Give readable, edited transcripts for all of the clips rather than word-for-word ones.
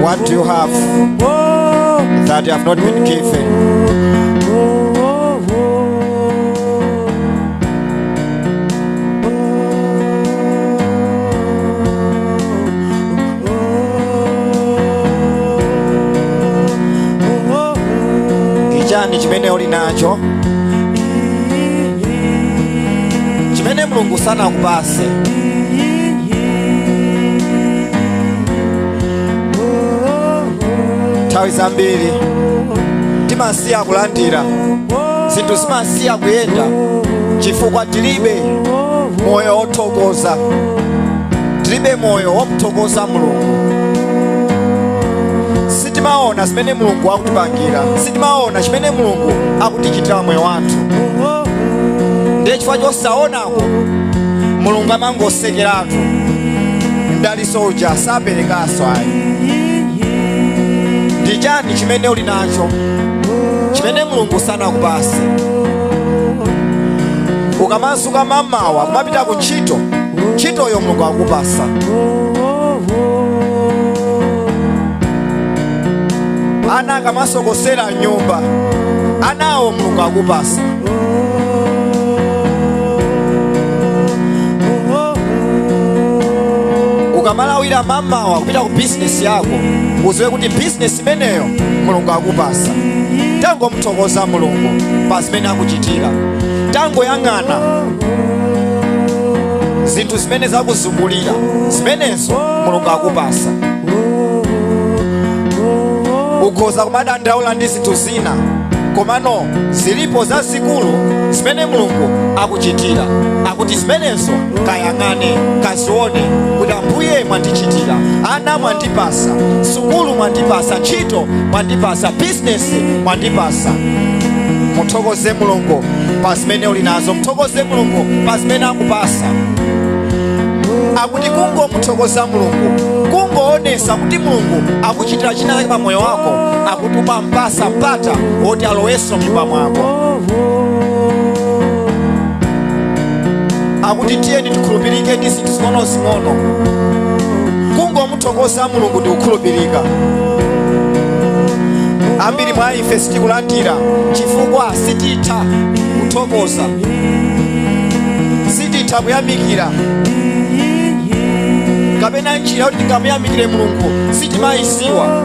What do you have that you have not been given? Kijani chimene uli nacho, chimene Mulungu sana akupase. Nthawi zambiri timasiya kulandira, zinthu zimasiya kuyenda chifukwa tilibe moyo wothokoza, tilibe moyo womuthokoza Mulungu. Sitimaona zimene Mulungu akutipangira, sitimaona chimene Mulungu akutichitira moyo wathu. Ndiye chifukwa chosaonako Mulungu amangosekeratu, mdaliso uja saperekaso ayi. Ndi chani chimene uli nacho, chimene Mulungu sana akupase? Ukamasuka mamawa kumapita ku ntchito, ntchitoyo Mulungu akupasa. Ana akamasokosera nyumba, anawo Mulungu akupasa. Ukamalawira mamawa kupita ku business yako, uziwe kuti business imeneyo Mulungu akupasa. Tango muthokoza Mulungu pa zimene akuchitira. Tango yang'ana zinthu zimene zakuzungulira, zimenezo Mulungu akupasa. Ukhoza kumadandaula ndi zinthu zina, komano zilipo zazikulu zimene Mulungu akuchitira. Akuti zimenezo kayang'ane, kazione kuti Ambuye mwandichitira. Ana mwandipasa, sukulu mwandipasa, ntchito mwandipasa, business mwandipasa. Muthokoze Mulungu pa zimene uli nazo, muthokoze Mulungu pa zimene akupasa. Akuti kungo muthokoza Mulungu, kungoonesa kuti Mulungu akuchitira china chake pa moyo wako, akutupa mpasa mpata oti aloweso m'nyumba mwako. Akuti tiyeni tikhulupirike ndi zinthu zing'ono-zing'ono. Kungo muthokoza Mulungu ndi kukhulupirika. Ambiri mwa ife sitikulandira chifukwa sititha kuthokoza, sititha kuyamikira. Kapena njira kuti tingamuyamikire Mulungu sitimayiziwa.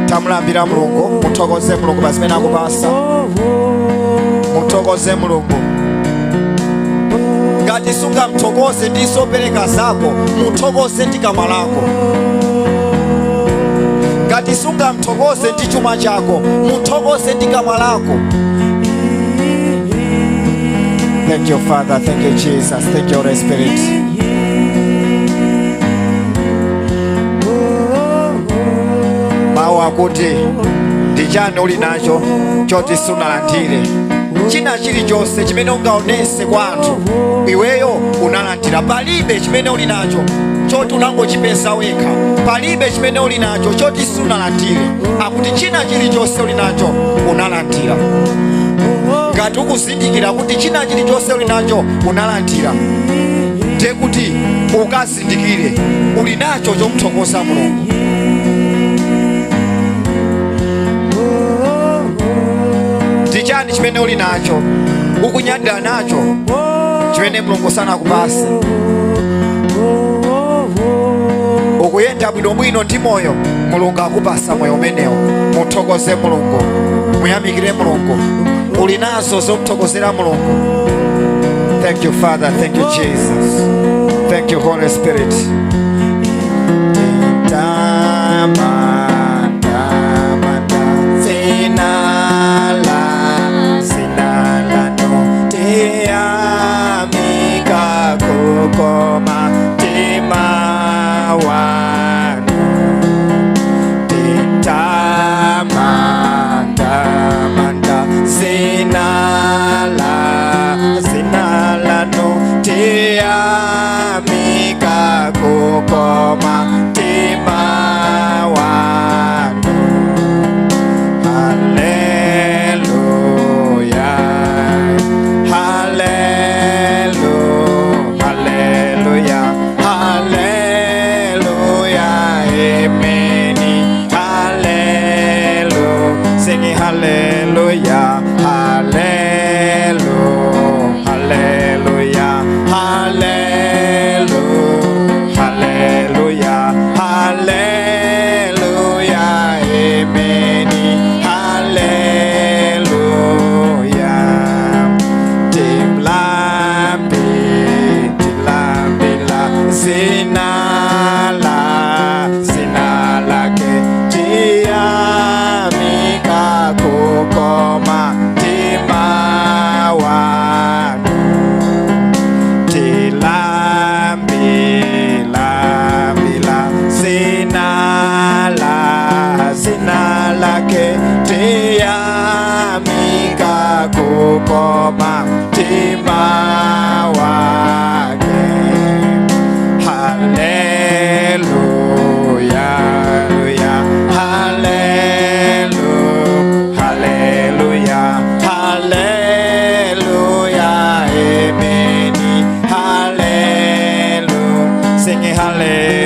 Tamulambira Mulungu, muthokoze Mulungu pa zimene akupasa. Muthokoze Mulungu. Ngati sungamuthokoze ndi zopereka zako, muthokoze ndi kamwa lako. Ngati sungamuthokoze ndi chuma chako, muthokoze ndi kamwa lako. Thank you, Father. Thank you, Jesus. Thank you, Holy Spirit. Mawu akuti ndi chani uli nacho choti sunalandire. China chilichonse chimene ungaonese kwa anthu, iweyo unalandira. Palibe chimene uli nacho choti unangochipeza wekha, palibe chimene uli nacho choti sunalandire. Akuti china chilichonse uli nacho unalandira. Ngati ukuzindikira kuti china chilichonse uli nacho unalandira, ndiye kuti ukazindikire uli nacho chomuthokoza Mulungu. Ndi chani chimene uli nacho ukunyadira nacho, chimene Mulungu sana akupase? Ukuyenda bwinobwino ndi moyo, Mulungu akupasa moyo umenewo. Muthokoze Mulungu, muyamikire Mulungu. Uli nazo zomuthokozera Mulungu. Thank you, Father. Thank you, Jesus. Thank you, Holy Spirit. Hallelujah.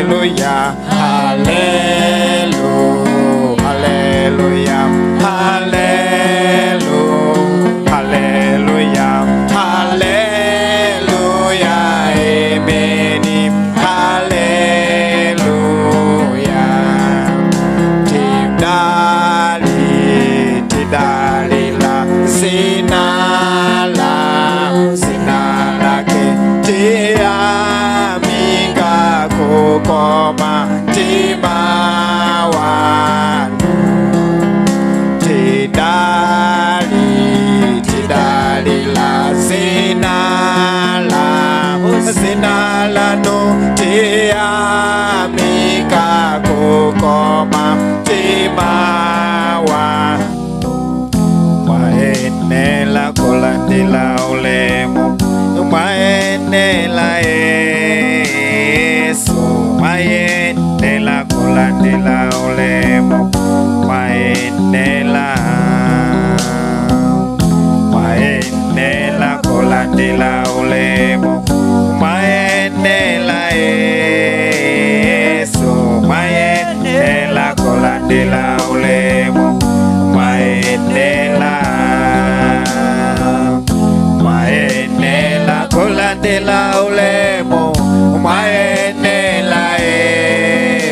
hallelujah, hallelujah, hallelujah, hallelujah, hallelujah, hallelujah, amen, hallelujah. Tidalila sinala sinalake tiamika kukoma mtima wanu. Tidalila sinala no tiamika kukoma mtima wanu. Maenela kolandila ulemu, maenela Yesu, maenela kolandila ulemu, maenela kolandila ulemu, maenela Yesu, maenela kolandila ulemu, maenela kolandila ulemu, maenela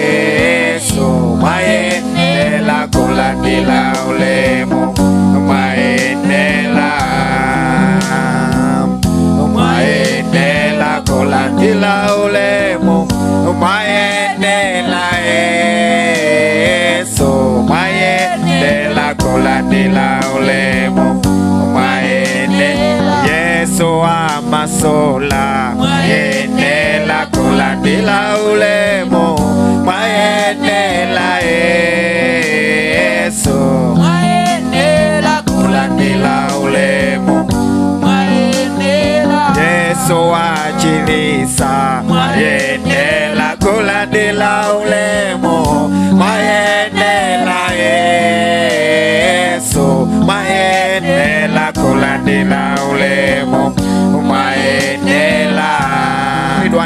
Yesu, maenela kolandila ulemu, maenela kolandila ulemu, maenela Yesu, maenela kolandila ulemu, maenela Yesu amasola, maenela kolandila ulemu, maenela Yesu, maenela kolandila ulemu, Yesu achilisa, maenela kolandila ulemu, maenela Yesu, maenela kolandila ulemu, maenela.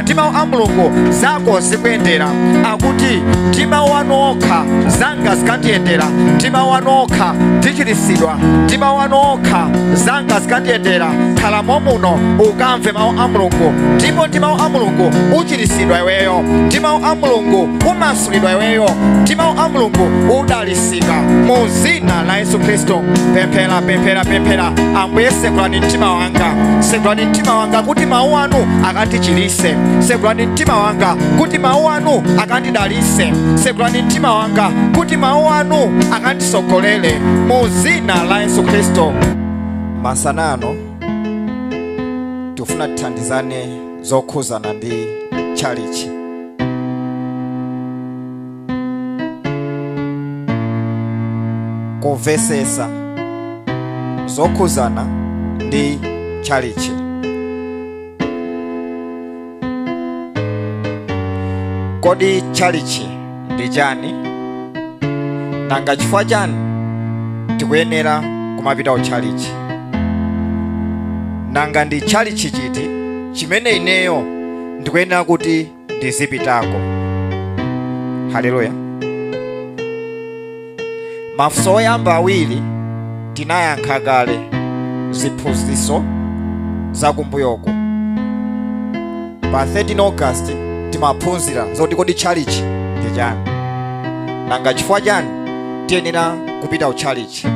Mtima wa Mulungu zako zikuyendera, akuti mtima wanu okha zanga zikandiyendera, mtima wanu okha ndichiritsidwa, mtima wanu okha zanga zikandiyendera. Khala momuno ukamve mawu a Mulungu, ndipo mtima wa Mulungu uchiritsidwa iweyo, mtima wa Mulungu umasulidwa iweyo, mtima wa Mulungu udalisika mu zina la Yesu Kristo. Pemphera, pemphera, pemphera. Ambuye sekulani mtima wanga, sekulani mtima wanga kuti mawu anu akandichiritse, sekulani mtima wanga kuti mawu anu akandidalitse, sekulani mtima wanga kuti mawu anu akandisogolere mu zina la Yesu Kristo. Masanano tufuna tithandizane zokhuzana ndi chalichi. Kumvesesa zokhuzana ndi chalichi. Kodi chalichi ndi chani? Nanga chifukwa chani tikuyenera kumapita ku chalichi? Nanga ndi chalichi chiti chimene ineyo ndikuyenera kuti ndizipitako? Haleluya. Mafunso oyamba awiri tinayankha kale ziphunzitso zakumbuyoko. Pa 13 August timaphunzira zoti kodi chalichi ndi chani, nanga chifukwa chani tiyenera kupita ku chalichi.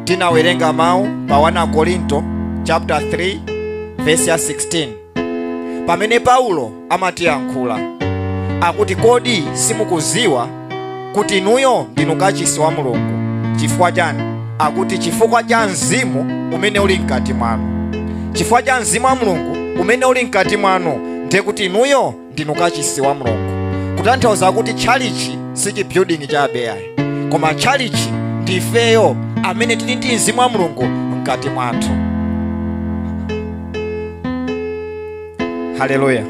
Tinawerenga mawu pa 1 Korinto chapter 3 verse ya 16, pamene Paulo amatiyankhula akuti kodi simukuziwa kuti inuyo ndinu kachisi wa Mulungu? Chifukwa chani? Akuti chifukwa cha Mzimu umene uli mkati mwanu. Chifukwa cha Mzimu wa Mulungu umene uli mkati mwanu ndiye kuti inuyo ndinu kachisi wa Mulungu. Kutanthauza kuti chalichi si building cha abeyayi, koma chalichi ndi ifeyo amene tili ndi Mzimu wa Mulungu mkati mwathu. Haleluya.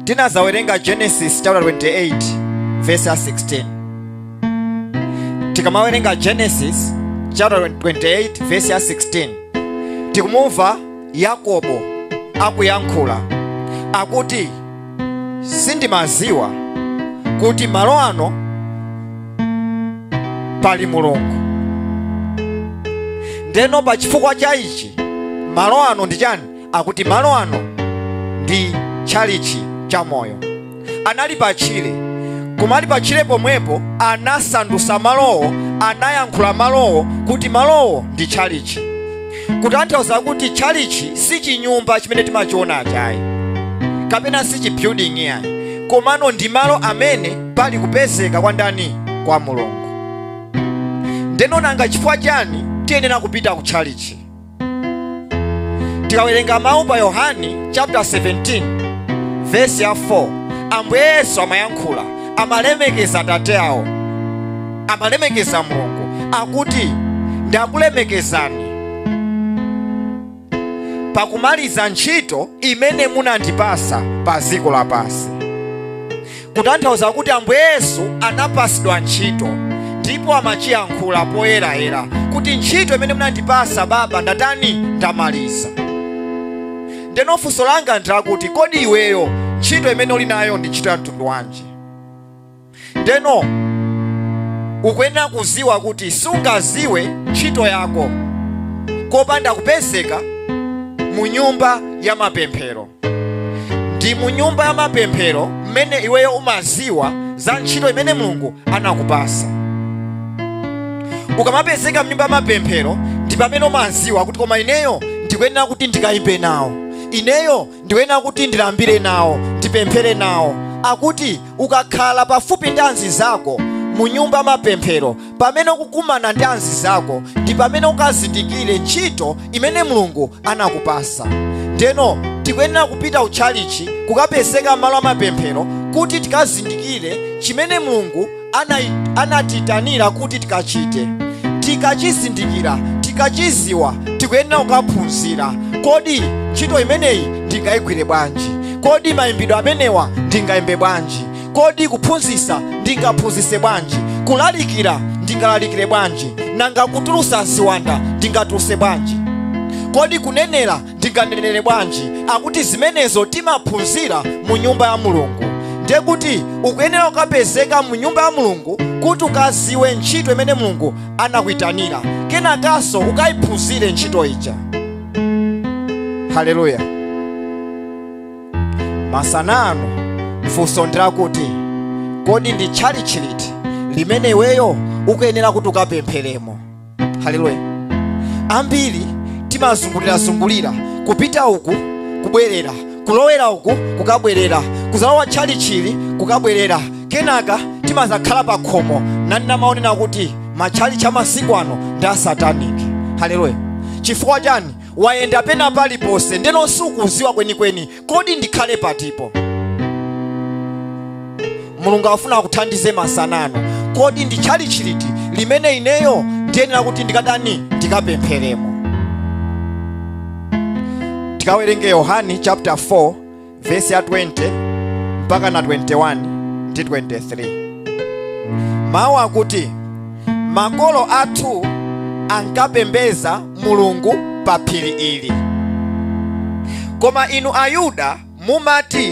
Tinazawerenga Genesis chapter 28 verse 16. Tikamawerenga Genesis chapter 28 verse 16, tikumuva Yakobo akuyankhula akuti sindimaziwa kuti malo ano pali Mulungu. Ndeno pa chifukwa cha ichi malo ano ndi chani? Akuti malo ano ndi tchalichi cha moyo. Anali pachire, kumali pachire pomwepo anasandusa malowo, anayankhula malowo kuti malowo ndi tchalichi. Kutanthauza kuti tchalichi si chinyumba chimene timachiona achayi, kapena si chibuilding yayi, komano ndi malo amene pali kupezeka kwa ndani? Kwa Mulungu. Ndeno nanga chifukwa chani tiyenera kupita ku tchalichi? Tikawerenga mawu pa Yohani chapter 17 verse ya 4, Ambuye Yesu amayankhula, amalemekeza Atate awo, amalemekeza Mulungu, akuti ndakulemekezani pakumaliza ntchito imene munandipasa pa dziko lapansi. Kutanthauza kuti Ambuye Yesu anapasidwa ntchito ndipo amachiyankhula poyerayera kuti ntchito imene munandipasa Baba ndatani? Ndamaliza. Ndeno funso langa ndakuti kodi iweyo ntchito imene uli nayo ndi ntchito ya mtundu wanji? Ndeno ukuyenera kuziwa kuti sungaziwe ntchito yako kopanda kupezeka mu nyumba ya mapemphero. Ndi mu nyumba ya mapemphero mmene iweyo umaziwa za ntchito imene Mulungu anakupasa. Ukamapezeka mnyumba ya mapemphero ndi pamene umaziwa kuti koma ineyo ndikuyenera kuti ndikayimbe nawo, ineyo ndikuyenera kuti ndilambire nawo, ndipemphere nawo. Akuti ukakhala pafupi ndi anzi zako mu nyumba ya mapemphero, pamene ukukumana ndi anzi zako ndi pamene ukazindikire ntchito imene Mulungu anakupasa. Ndeno tikuyenera kupita utchalichi kukapezeka malo a mapemphero kuti tikazindikire chimene Mulungu anatitanira kuti tikachite. Tikachizindikira, tikachiziwa, tikuyenera kukaphunzira. Kodi ntchito imeneyi ndingayigwire bwanji? Kodi mayimbidwe amenewa ndingayimbe bwanji? Kodi kuphunzitsa ndingaphunzitse bwanji? Kulalikira ndingalalikire bwanji? Nanga kutulusa ziwanda ndingatuluse bwanji? Kodi kunenera ndinganenere bwanji? Akuti zimenezo timaphunzira mu nyumba ya Mulungu. Ndiye kuti ukuyenera kukapezeka mu nyumba ya Mulungu kuti ukaziwe ntchito imene Mulungu anakuyitanira, kenakanso ukayiphunzire ntchito ija. Haleluya. Masana ano funso ndakuti kodi ndi tchalichi liti limene iweyo ukuyenera kuti ukapempheremo? Haleluya. Ambiri timazungulira kupita uku kubwerera, kulowera uku kukabwerera, kuzalowa tchalichili kukabwerera, kenaka timazakhala pa khomo nanena maonena kuti matchalichi amasiku ano ndi asataniki. Haleluya. Chifukwa chani? Wayenda pena paliponse ndeno sukuziwa kwenikweni kodi ndikhale patipo. Mulungu afuna kuthandize masanano. Kodi ndi tchalichi liti limene ineyo ndiyenera kuti ndikadani ndikapempheremo? Tikawerenge Yohani chapter 4 verse ya 20 mpaka na 21 ndi 23. Mawu akuti makolo athu ankapembeza Mulungu pa phiri ili, koma inu Ayuda mumati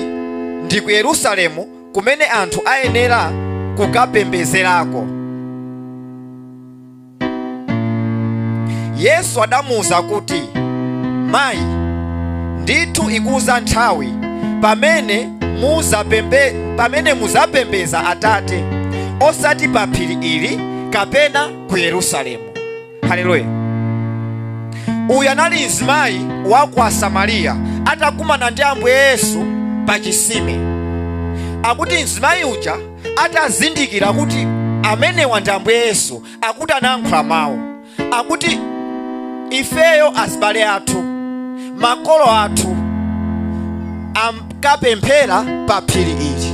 ndi ku Yerusalemu kumene anthu ayenera kukapembezerako. Yesu adamuwuza kuti, mayi, ndithu ikuza nthawi pamene muzapembeza Atate osati pa phiri ili kapena ku Yerusalemu. Haleluya. Uyu anali mzimayi wa ku Samariya atakumana ndi Ambuye Yesu pa chisime. Akuti mzimayi uja atazindikira kuti amenewa ndi Ambuye Yesu, akuti anayankhula mawu. Akuti ifeyo azibale athu, makolo athu ankapemphera pa phiri ili,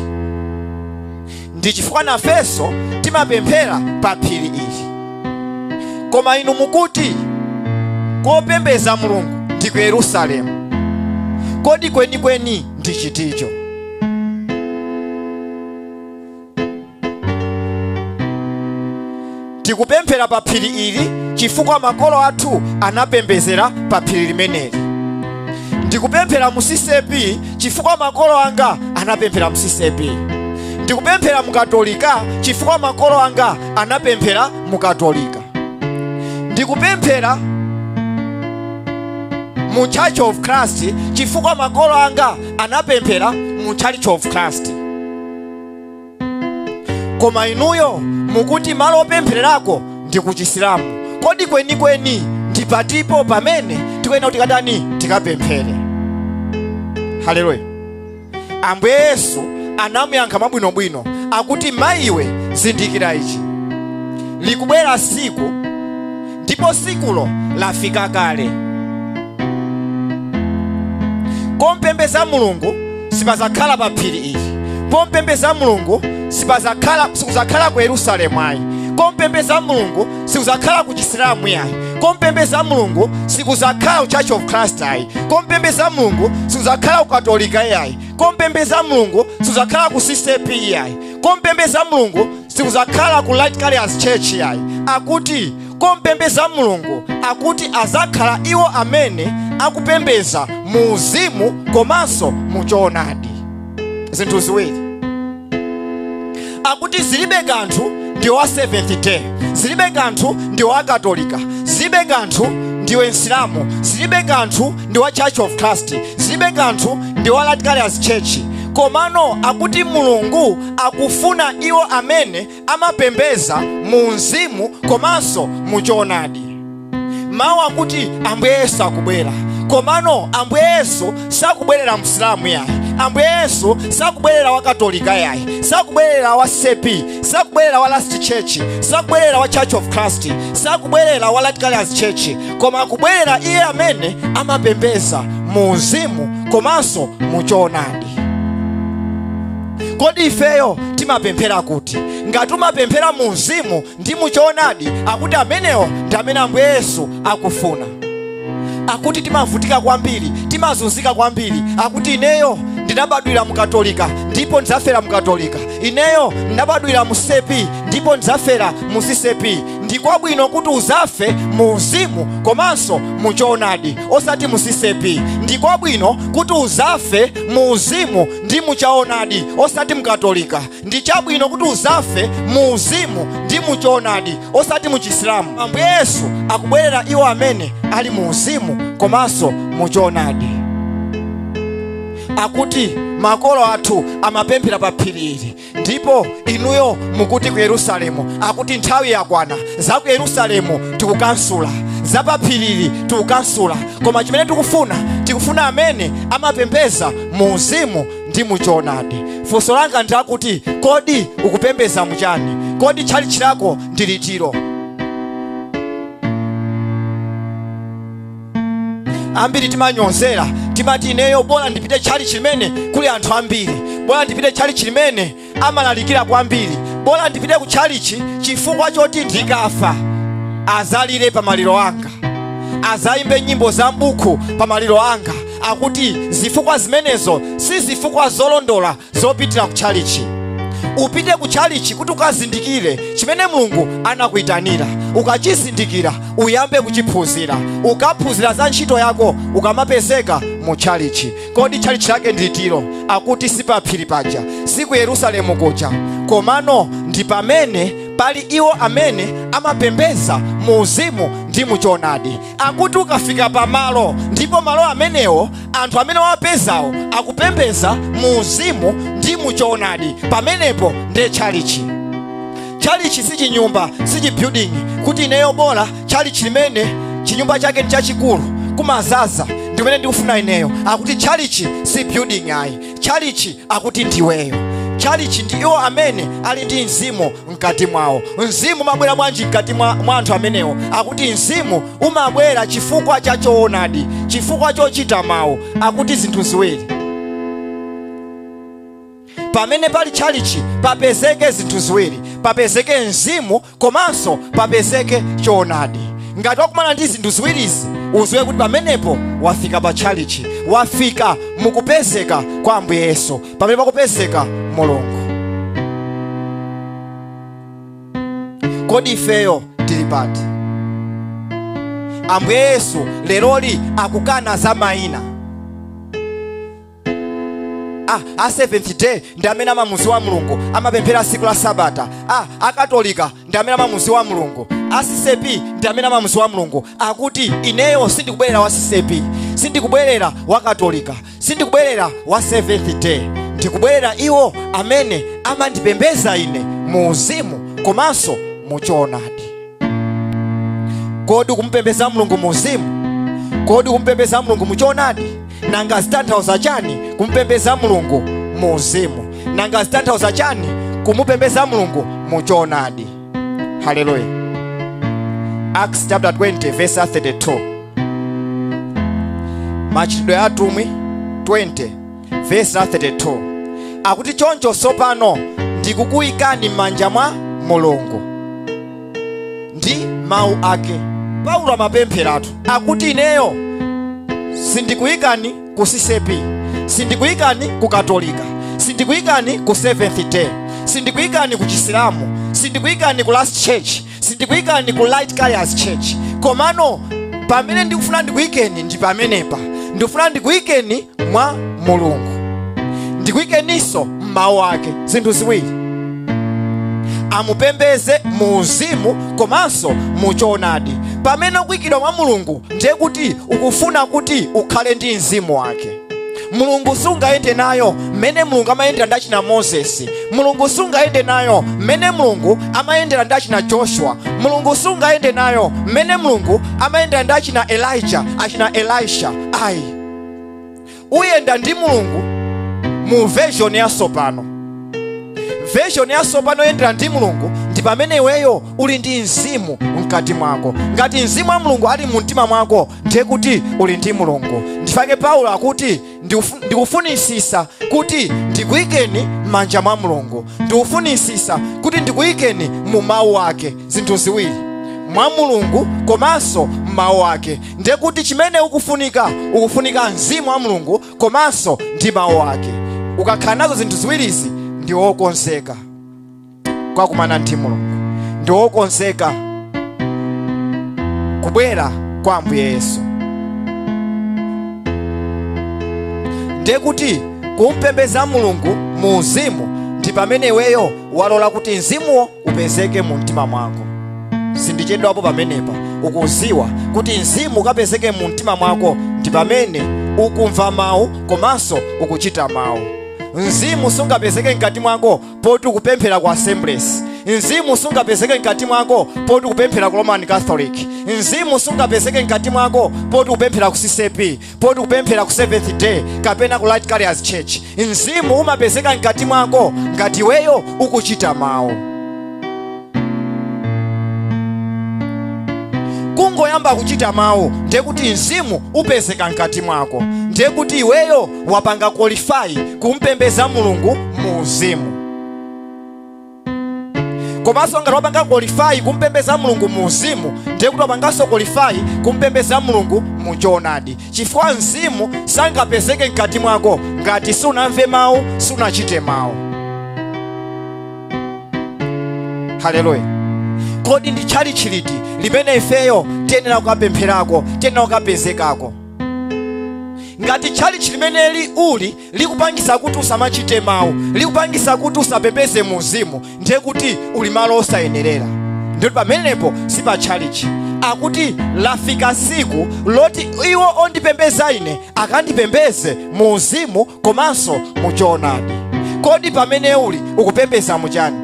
ndi chifukwa nafenso timapemphera pa phiri ili. Koma inu mukuti kopembeza Mulungu ndi ku Yerusalemu. Kodi kwenikweni ndi chiticho? Tikupemphera pa phiri ili chifukwa makolo athu anapembezera pa phiri limeneli. ndikupemphera musisepi chifukwa makolo anga anapemphera musisepi. Ndikupemphera mukatolika chifukwa makolo anga anapemphera mukatolika. Ndikupemphera mu Church of Christ chifukwa makolo anga anapemphera mu Church of Christ. Koma inuyo mukuti malo opemphererako ndi ku Chisilamu. Kodi kwenikweni ndipatipo pamene tikuyena kuti katani tikapemphere? Haleluya. Ambuye Yesu anamuyankha mabwinobwino akuti mayiwe zindikira ichi, likubwera siku ndipo sikulo lafika kale. Kompembeza Mulungu sipazakhala pa phiri ili. Kompembeza Mulungu sikuzakhala ku Yerusalemu ayi. Kompembeza Mulungu sikuzakhala ku Chisilamu ayi. Kompembeza Mulungu sikuzakhala ku Church of Christ ayi. Kompembeza Mulungu sikuzakhala ku Katolika ayi. Kompembeza Mulungu sikuzakhala ku CCP ayi. Kompembeza Mulungu sikuzakhala ku Light Carriers Church ayi. Akuti kompembeza Mulungu akuti azakhala iwo amene akupembeza mu uzimu komanso mu choonadi. Zinthu ziwiri. Akuti zilibe kanthu ndi wa Seventh Day, zilibe kanthu ndi wa Katolika, zilibe kanthu ndi wa Islamu, zilibe kanthu ndi wa Church of Christ, zilibe kanthu ndi wa Light Carriers Church. Komano akuti Mulungu akufuna iwo amene amapembeza mu mzimu komanso mu choonadi. Mawu akuti Ambuye Yesu akubwera. Komano Ambuye Yesu sakubwerera Musilamu yayi. Ambuye Yesu sakubwerera wa Katolika yayi. Sakubwerera wa CCP, sakubwerera wa Last Church, sakubwerera wa Church of Christ, sakubwerera wa Light Carriers Church. Koma akubwerera iye amene amapembeza mu mzimu komanso mu choonadi. Kodi ifeyo timapemphera kuti? Ngati umapemphera mu mzimu ndi mu choonadi, akuti amenewo ndi amene Ambuye Yesu akufuna. Akuti timavutika kwambiri, timazunzika kwambiri. Akuti ineyo ndinabadwira mu Katolika ndipo ndizafera mu Katolika. Ineyo ndinabadwira mu CCP ndipo ndizafera mu CCP. Ndikwabwino kuti uzafe mu uzimu komanso mu choonadi osati mu CCP. Ndikwabwino kuti uzafe mu uzimu ndi mu choonadi osati mu Katolika. Ndichabwino kuti uzafe mu uzimu ndi mu choonadi osati mu Chisilamu. Ambuye Yesu akubwerera iwo amene ali mu uzimu komanso mu choonadi. Akuti makolo athu amapemphera pa phiri ili ndipo inuyo mukuti ku Yerusalemu. Akuti nthawi yakwana za ku Yerusalemu tikukansula, za pa phiri ili tikukansula. Koma chimene tikufuna amene amapembeza mu uzimu ndi mu choonadi. Funso langa ndi akuti kodi ukupembeza muchani? Kodi tchalitchi lako ndi litiro? Ambiri timanyozera timati ineyo bora ndipite tchalitchi limene kuli anthu ambiri, bora ndipite tchalitchi limene amalalikira kwambiri, bora ndipite ku tchalitchi chifukwa choti ndikafa azalire pa maliro anga, azayimbe nyimbo za mbuku pa maliro anga. Akuti zifukwa zimenezo si zifukwa zolondola zopitira ku tchalitchi. Upite ku tchalitchi kuti ukazindikire chimene Mulungu anakuyitanira. Ukachizindikira uyambe kuchiphunzira, ukaphunzira za ntchito yako ukamapezeka mu tchalitchi. Kodi tchalitchi lake ndi litiro? Akuti si pa phiri paja, si ku Yerusalemu kuja, komano ndi pamene pali iwo amene amapembeza mu uzimu ndi mu choonadi. Akuti ukafika pamalo ndipo malo amenewo anthu amene wapezawo akupembeza mu uzimu ndi mu choonadi, pamenepo ndi tchalitchi. Tchalitchi si chinyumba, si chibuilding kuti ineyo bora tchalitchi limene chinyumba chake ndi chachikulu kumazaza ndimene ndikufuna ineyo. Akuti tchalitchi si building ayi. Tchalitchi akuti ndiweyo. Tchalitchi ndi iwo amene ali ndi mzimu mkati mwawo. Mzimu umabwera bwanji mkati mwa anthu amenewo? Akuti mzimu umabwera chifukwa cha choonadi, chifukwa chochita mawu. Akuti zinthu ziwiri. Pamene pali tchalitchi papezeke zinthu ziwiri, papezeke mzimu komanso papezeke choonadi. Ngati wakumana ndi zinthu ziwirizi uziwe kuti pamenepo wafika pa tchalitchi, wafika mukupezeka kwa Ambuye Yesu, pamene pakupezeka Mulungu. Kodi ifeyo tili pati? Ambuye Yesu leroli akukana za mayina. a seventh day ndi amene amamuziwa Mulungu, amapemphera tsiku la Sabata. Akatolika ndi amene amamuziwa Mulungu, asisepi ndi amene amamuziwa Mulungu. Akuti ineyo sindikubwerera wa sisepi, sindikubwerera wa katolika, sindikubwerera wa seventh day, ndikubwerera iwo amene amandipembeza ine mu uzimu komanso mu choonadi. Kodi kumpembeza Mulungu mu uzimu? Kodi kumpembeza Mulungu mu choonadi? Nanga zitanthauza chani kumpembeza Mulungu mu uzimu? Nanga zitanthauza chani kumupembeza Mulungu mu choonadi? Hallelujah. Acts chapter 20 verse 32. Machitidwe a Atumwi 20 verse 32. Akuti choncho sopano ndikukuyikani m'manja mwa Mulungu ndi mawu ake. Paulo amapempheratu akuti ineyo sindikuyikani ku sisepi, sindikuyikani ku katolika, sindikuyikani ku seventh day, sindikuyikani ku chisilamu, sindikuyikani ku last church, sindikuyikani ku light carriers church. Komano pamene ndikufuna ndikuyikeni ndi pamenepa, ndikufuna ndikuyikeni mwa Mulungu, ndikuyikeninso m'mawu ake. Zinthu ziwiri, amupembeze mu uzimu komanso mu choonadi. Pamene ukuyikidwa mwa Mulungu ndiye kuti ukufuna kuti ukhale ndi mzimu wake. Mulungu sungayende nayo mmene Mulungu amayendera ndi achina Moses. Mulungu sungayende nayo mmene Mulungu amayendera ndi achina Joshua. Mulungu sungayende nayo mmene Mulungu amayendera ndi achina Elijah, achina Elisha. Ayi, uyenda ndi Mulungu mu version ya sopano. Version ya sopano yendera ndi Mulungu ndi pamene iweyo uli ndi mzimu mkati mwako. Ngati mzimu wa Mulungu ali mu mtima mwako ndiye kuti uli ndi Mulungu. Ndifake Paulo akuti ndikufunisisa kuti ndikuyikeni m'manja mwa Mulungu, ndikufunisisa kuti ndikuyikeni mu mawu ake. Zinthu ziwiri, mwa Mulungu komanso mawu ake. Ndiye kuti chimene ukufunika mzimu wa Mulungu komanso ndi mawu ake. Ukakhala nazo zinthu ziwirizi ndi wokonzeka kwa kumana ndi Mulungu, ndi wokonzeka kubwera kwa Ambuye Yesu. Ndiye kuti kumpembeza Mulungu mu uzimu ndi pamene iweyo walola kuti mzimuwo upezeke mu mtima mwako. Sindichedwapo pamenepa ukuziwa kuti mzimu ukapezeke mu mtima mwako ndi pamene ukumva mawu komanso ukuchita mawu. Mzimu sungapezeke mkati mwako poti ukupemphera ku Assemblies. Mzimu sungapezeke mkati mwako poti ukupemphera ku Roman Catholic. Mzimu sungapezeke mkati mwako poti ukupemphera ku CCP, poti ukupemphera ku Seventh Day kapena ku Light Carriers Church. Mzimu umapezeka mkati mwako ngati weyo ukuchita mawu. Kungoyamba kuchita mawu ndiye kuti mzimu upezeka mkati mwako, ndiye kuti iweyo wapanga qualify kumpembeza Mulungu mu uzimu. Komanso ngati wapanga qualify kumpembeza Mulungu mu uzimu ndiye kuti wapanganso qualify kumpembeza Mulungu mu choonadi. Chifukwa mzimu sangapezeke mkati mwako ngati sunamve mawu, sunachite mawu. Haleluya. Kodi ndi chali chiliti limene ifeyo tiyenera kukapempherako, tiyenera kukapezekako? Ngati chali chilimene uli likupangisa kuti usamachite mawu, likupangisa kuti usapembeze mu uzimu, ndiye kuti uli malo osayenerera. Ndiyo pamenepo sipa chalichi. Akuti lafika siku loti iwo ondipembeza ine akandipembeze mu uzimu komanso mu choonadi. Kodi pamene uli ukupembeza muchani?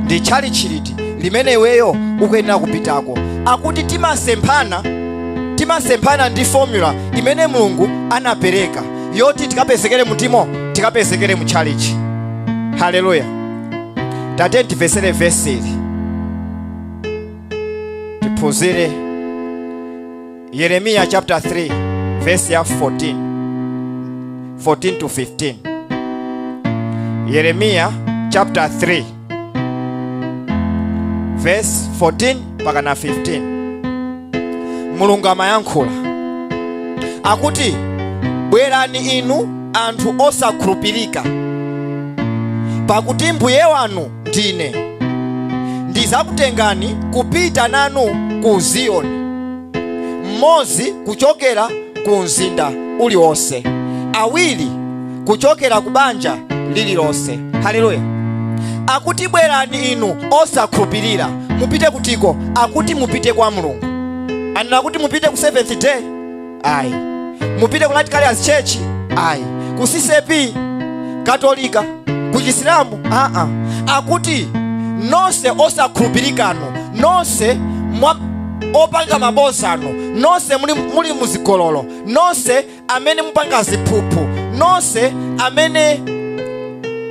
Ndi chali chiliti limene iweyo ukuyenera kupitako. Akuti timasemphana ndi formula imene Mulungu anapereka yoti tikapezekere mutimo, tikapezekere mu chalichi. Haleluya. Tate tivesere verse ili tipuzire Yeremia chapter 3 verse ya 14 to 15. Yeremia chapter 3 verse 14 mpaka na 15. Mulungu amayankhula akuti, bwerani inu anthu osakhulupirika, pakuti mbuye wanu ndine, ndizakutengani kupita nanu ku Ziyoni, mmodzi kuchokera ku mzinda uliwonse, awiri kuchokera ku banja lililonse. Haleluya. Akuti bwerani inu osakhulupirira, mupite kutiko? Akuti mupite kwa Mulungu. Anena kuti mupite ku Seventh Day? Ayi. Mupite ku Light Carriers Church? Ayi. Ku CCP Katolika, ku Chisilamu? Akuti nonse osakhulupirikano, nonse opanga mabosano, nonse muli muzigololo, nonse amene mupanga ziphuphu, nonse amene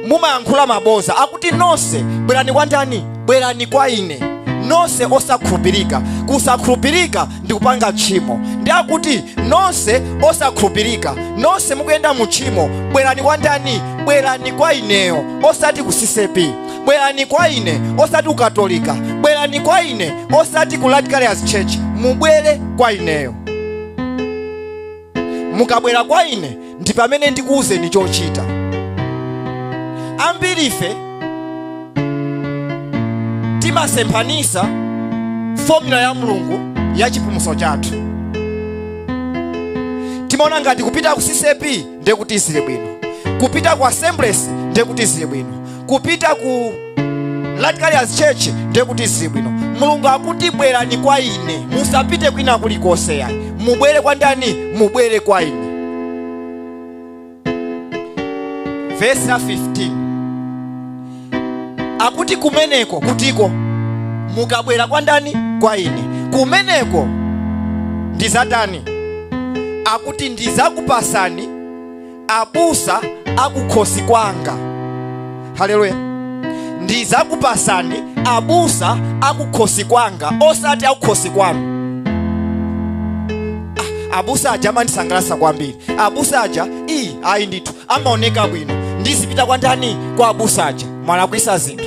mumayankhula maboza. Akuti nonse bwerani kwa ndani? Bwerani kwa ine. Nonse osakhulupirika. Kusakhulupirika ndi kupanga tchimo. Ndi akuti nonse osakhulupirika, nonse mukuyenda mu tchimo, bwerani kwa ndani? Bwerani kwa ineyo, osati ku CCP. Bwerani kwa ine, osati ku Katolika. Bwerani kwa ine, osati ku Light Carriers Church. Mubwere kwa ineyo. Mukabwera kwa ine ndi pamene ndikuwuzeni chochita. Ambiri ife timasemphanisa formula ya Mulungu ya chipulumutso chathu. Timaona ngati kupita ku CCP ndiye kuti zili bwino, kupita ku Assemblies ndiye kuti zili bwino, kupita ku Light Carriers Church ndiye kuti zili bwino. Mulungu akuti bwerani kwa ine, musapite kwina kulikonse yayi. Mubwere kwa ndani? Mubwere kwa ine. Verse 15 akuti kumeneko, kutiko, mukabwera kwa ndani? Kwa ine. Kumeneko ndi zatani? Akuti ndizakupasani abusa akukhosi kwanga. Haleluya. Ndizakupasani abusa akukhosi kwanga, osati akukhosi kwanu. Abusa aja amandisangalatsa kwambiri. Abusa aja ayi ndithu amaoneka bwino. Ndizipita kwa ndani? Kwa abusa aja. Mwalakwisa zinthu.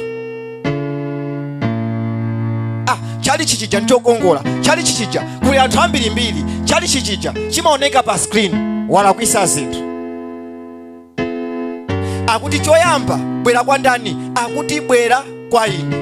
Chali chichija nchokongola, chali chichija kuli anthu ambirimbiri, chali chichija chimaoneka pa screen. Walakwisa zinthu. Akuti choyamba bwera kwa ndani? Akuti bwera kwa ine.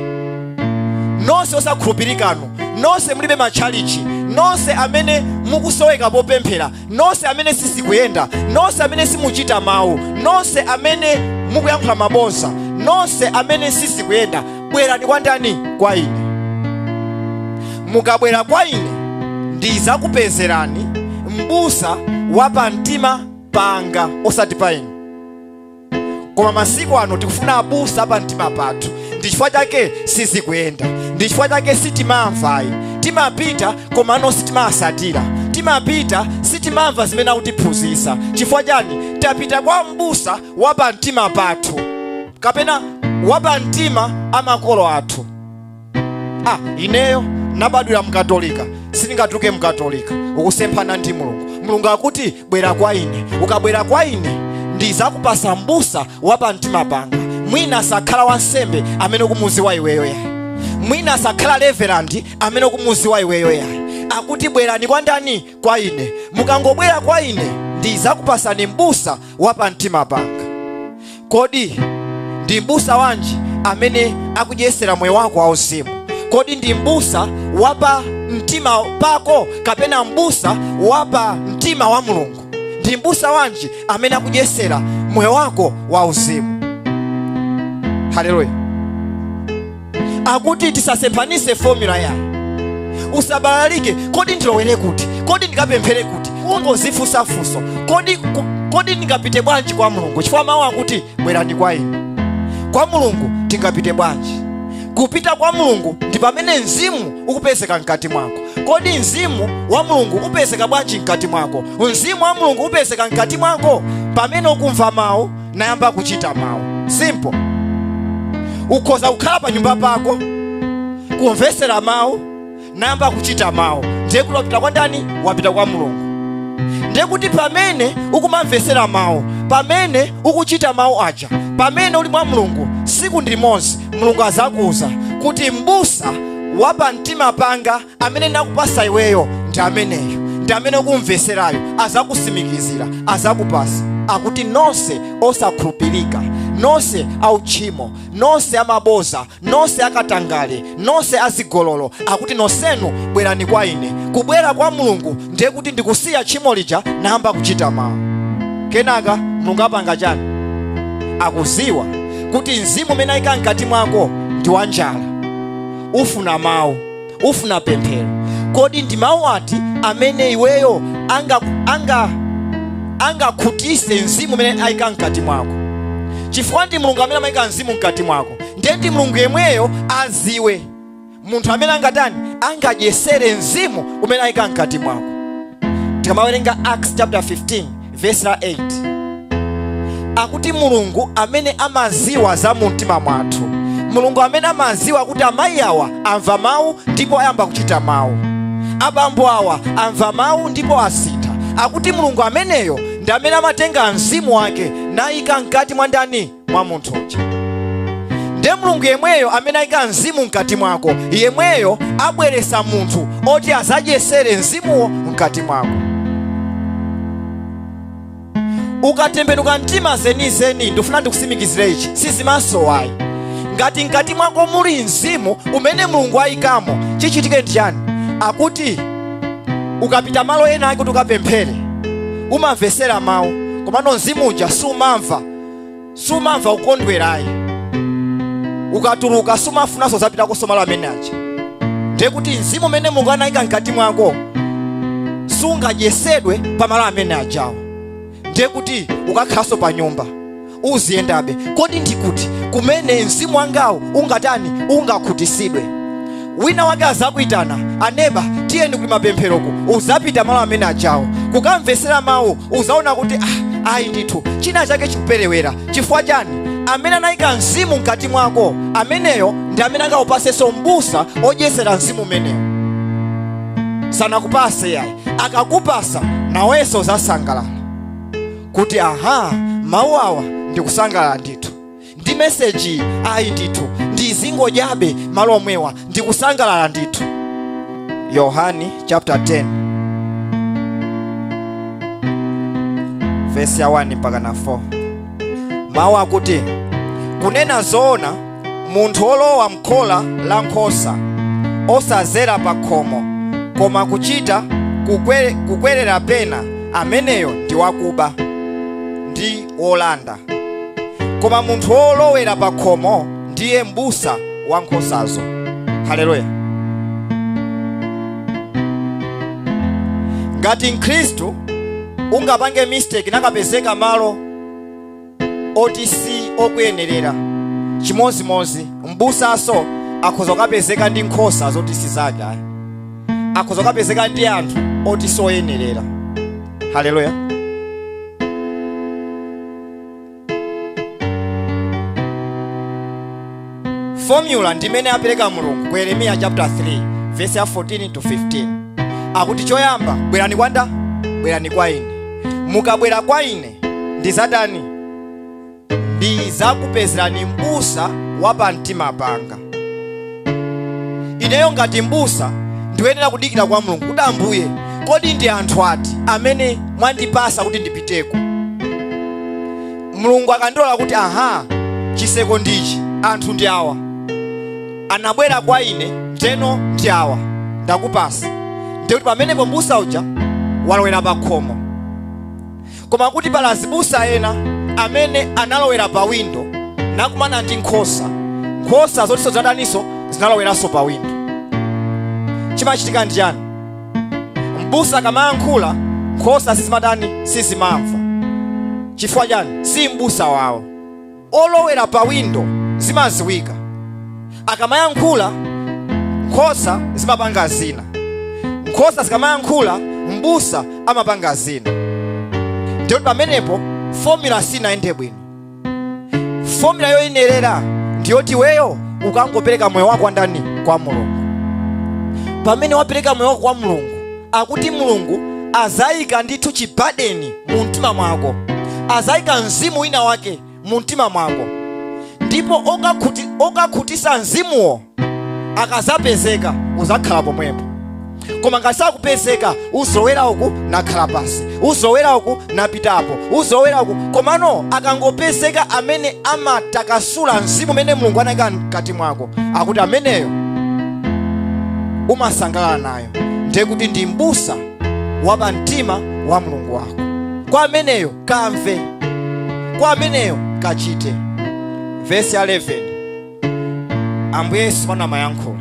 Nonse osakhulupirikano, nonse mulibe machalichi, nonse amene mukusoweka popemphera, nonse amene sizikuyenda, nonse amene simuchita mawu, nonse amene mukuyankhula mabodza, nonse amene sizikuyenda, bwerani kwa ndani? Kwa ine. Mukabwera kwa ine ndizakupezerani m'busa wa pamtima panga, osati pa inu. Koma masiku ano tikufuna abusa pamtima pathu. Ndi chifukwa chake sizikuyenda, ndi chifukwa chake sitimamvayi. Timapita komano sitimasatira, timapita sitimamva zimene akutiphunzitsa. Chifukwa chani? Tapita kwa m'busa wa pamtima pathu, kapena wa pamtima amakolo athu. Ineyo nabadwira mkatolika, sindingatuke mkatolika. Ukusemphana ndi Mulungu. Mulungu akuti bwera kwa ine. Ukabwera kwa ine ndizakupasa m'busa wa pamtima panga. Mwina sakhala wansembe amene ukumuziwa iweyo yayi, mwina sakhala reverend amene ukumuziwa iweyo yayi. Akuti bwerani kwa ndani? Kwa ine. Mukangobwera kwa ine ndizakupasani m'busa wa pamtima panga. Kodi ndi m'busa wanji amene akudyesera moyo wako wauzimu? Kodi ndi m'busa wapa mtima pako, kapena m'busa wapa mtima wa Mulungu? Ndi m'busa wanji amene akudyesera moyo wako wauzimu? Haleluya. Akuti tisasemphanise formula ya usabalalike. Kodi ndilowere kuti? Kodi ndikapemphere kuti? Ungozifusafuso. Kodi ndingapite bwanji kwa Mulungu? Chifukwa mawu akuti bwerani kwa ine. Kwa Mulungu tingapite bwanji? Kupita kwa Mulungu ndi pamene Mzimu ukupezeka mkati mwako. Kodi Mzimu wa Mulungu upezeka bwanji mkati mwako? Mzimu wa Mulungu upezeka mkati mwako pamene ukumva mawu nayamba kuchita mawu. Simple. Ukhoza kukhala pa nyumba pako kumvesera mawu nayamba kuchita mawu, ndiye kuti wapita kwa ndani? Wapita kwa Mulungu. Ndiye kuti pamene ukumamvesera mawu, pamene ukuchita mawu aja, pamene uli mwa Mulungu, siku ndi limodzi Mulungu azakuwuza kuti m'busa wa pamtima panga amene ndakupasa iweyo ndi ameneyo, ndi amene ukumveserayo, azakusimikizira, azakupasa. Akuti nonse osakhulupirika, nonse auchimo, nonse amaboza, nonse akatangale, nonse azigololo, akuti nonsenu bwerani kwa ine. kubwera kwa Mulungu ndiye kuti ndikusiya tchimo lija nayamba kuchita mawu. Kenaka Mulungu apanga chani? Akuziwa kuti mzimu umene ayika mkati mwako ndi wa njala, ufuna mawu, ufuna pemphero. Kodi ndi mawu ati amene iweyo angakhutise mzimu umene ayika mkati mwako? Chifukwa ndi Mulungu amene amayika mzimu mkati mwako, ndiye ndi Mulungu yemweyo aziwe munthu amene angadyesere mzimu umene ayika mkati mwako. Tikamawerenga Acts chapter 15 verse 8, akuti Mulungu amene amaziwa za mumtima mwathu, Mulungu amene amaziwa kuti amayi awa amva mawu ndipo ayamba kuchita mawu, abambo awa amva mawu ndipo asintha. Akuti Mulungu ameneyo ndi amene amatenga mzimu wake nayika mkati mwa ndani? Mwa munthu uja. Ndiye Mulungu yemweyo amene ayika mzimu mkati mwako, yemweyo abweretsa munthu oti azadyesere mzimuwo mkati mwako. Ukatembenuka mtima zenizeni, ndifuna ndikusimikizire ichi, sizimasowayi. Ngati mkati mwako muli mzimu umene Mulungu ayikamo, chichitike ndi chani? Akuti ukapita malo ena kuti ukapemphere, umamvesera mawu, komano mzimu uja sumamva ukondwerayi. Ukatuluka sumafunanso zapitako malo amene aja. Ndiye kuti mzimu umene Mulungu anayika mkati mwako sungadyesedwe pamalo amene ajawo. Ndiye kuti ukakhalanso pa nyumba uziyendabe. Kodi ndikuti kumene mzimu wangawo ungakhutisidwe? Wina wake azakuyitana, aneba tiyeni kuli mapempheroko, uzapita malo amene ajawo kukamvesera mawu, uzaona kuti ayi ndithu china chake chikuperewera. Chifukwa chani? Amene anayika mzimu mkati mwako, ameneyo ndi amene angaupasenso m'busa odyesera mzimu umeneyo. Sanakupase yayi, akakupasa nawenso uzasangalala kuti mawu awa ndikusangalala ndithu, ndi meseji ayi ndithu ndizingodyabe malo omwewa ndikusangalala ndithu. Yohani chapter 10 verse ya 1 mpaka na 4, mawu akuti, kunena zoona munthu olowa m'khola la nkhosa osazera pa khomo koma kuchita kukwerera pena, ameneyo ndi wakuba ndi wolanda. Koma munthu olowera pa khomo ndiye m'busa wa nkhosazo. Haleluya. Ngati mkhristu ungapange mistake nakapezeka malo oti si okuyenerera, chimozimozi m'busaso akhoza kukapezeka ndi nkhosa zoti sizake, akhoza kukapezeka ndi anthu oti soyenerera. Haleluya. Formula ndimene apereka Mulungu ku Yeremiya chapter 3 verse ya 14 to 15. Akuti choyamba, bwerani kwanda, bwerani kwa ine. Mukabwera kwa ine ndizatani? Ndizakupezerani m'busa wa pa mtima panga. Ineyo ngati m'busa ndiyenera kudikira kwa Mulungu kuti Ambuye, kodi ndi anthu ati amene mwandipasa kuti ndipiteko? Mulungu akandilola kuti chiseko ndichi, anthu ndi awa anabwera kwa ine, ndeno ndi awa ndakupasa, ndiye kuti pamenepo m'busa uja walowera pa khomo. Koma kuti pala azibusa ena amene analowera pa windo nakumana ndi nkhosa zotiso zadaniso zinaloweranso pa windo. Chimachitika ndi chani? M'busa akamayankhula nkhosa sizimamva. Chifukwa chani? Si m'busa wawo. Olowera pa windo zimaziwika, akamayankhula nkhosa zimapanga zina, nkhosa zikamayankhula m'busa amapanga zina. Ndiyo pamenepo formula sinaende bwino. Formula yoyenerera ndiyoti weyo ukangopereka moyo wako ndani? Kwa Mulungu. Pamene wapereka moyo wako kwa Mulungu, akuti Mulungu azayika ndithu chibadeni mu mtima mwako, azayika mzimu wina wake mu mtima mwako, ndipo okakhutisa mzimuwo akazapezeka uzakhala pomwepo. Koma ngati sakupezeka, uzowera uku nakhala pasi, uzowera uku napitapo, uzowera uku. Komano akangopezeka amene amatakasula mzimu umene Mulungu anayika mkati mwako, akuti ameneyo umasangalala nayo. ndiye kuti ndi m'busa wa pamtima wa Mulungu wako. Kwa ameneyo kamve, kwa ameneyo kachite. Verse 11, Ambuye Yesu anamayankhula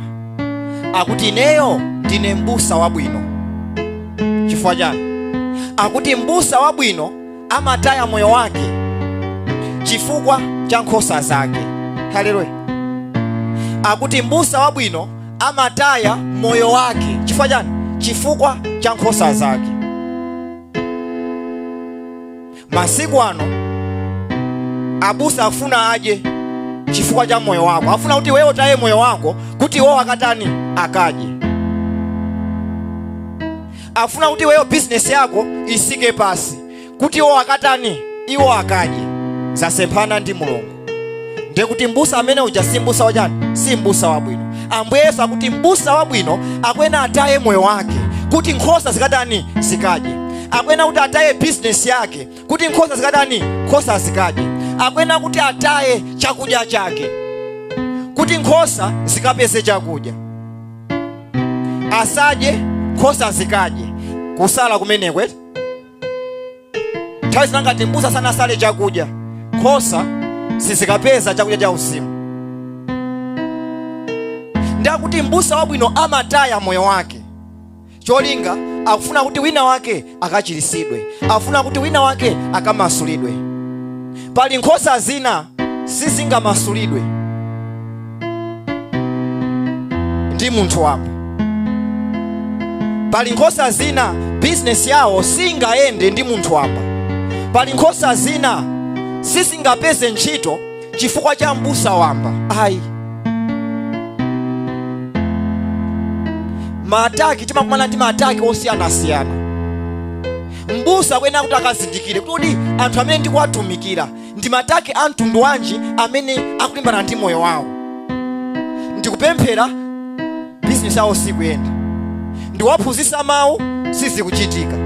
akuti ineyo ndine m'busa wabwino. Chifukwa chani? Akuti m'busa wabwino amataya moyo wake chifukwa cha nkhosa zake. Haleluya. Akuti m'busa wabwino amataya moyo wake chifukwa chani? Chifukwa cha nkhosa zake. Masiku ano abusa afuna aje chifukwa cha moyo wako. Afuna kuti wewe utaye moyo wako kuti wao akatani akaje. Afuna kuti wewe business yako isike pasi kuti wao akatani iwo akaje. Zasempana ndi Mulungu. Ndiye kuti m'busa amene uja si m'busa wachani? Si m'busa wabwino. Ambuye Yesu akuti m'busa wabwino akwena ataye moyo wake kuti nkhosa zikatani zikaje. Akwena kuti ataye business yake kuti nkhosa zikatani nkhosa zikaje. Akwena kuti ataye chakudya chake kuti nkhosa zikapeze chakudya. Asaje nkhosa zikaje. Kusala kumenekwe nthawi zinangati m'busa sana asale chakudya, nkhosa sizikapeza chakudya cha usiku. Ndakuti m'busa wabwino amataya moyo wake cholinga akufuna kuti wina wake akachiritsidwe, afuna kuti wina wake akamasulidwe. Pali nkhosa zina sizingamasulidwe ndi munthu wako. Pali nkhosa zina business yawo singaende ndi munthu wako. Pali nkhosa zina sizingapeze ntchito chifukwa cha m'busa wamba. Ayi. Maataki timakumana ndi maataki osiyanasiyana. M'busa kwena kuti akazindikire kuti anthu amene ndikuwatumikira ndi maataki a mtundu wanji amene akulimbana ndi moyo wawo. Ndikupemphera business yawo sikuyenda, ndiwaphunzitsa mawu sizikuchitika.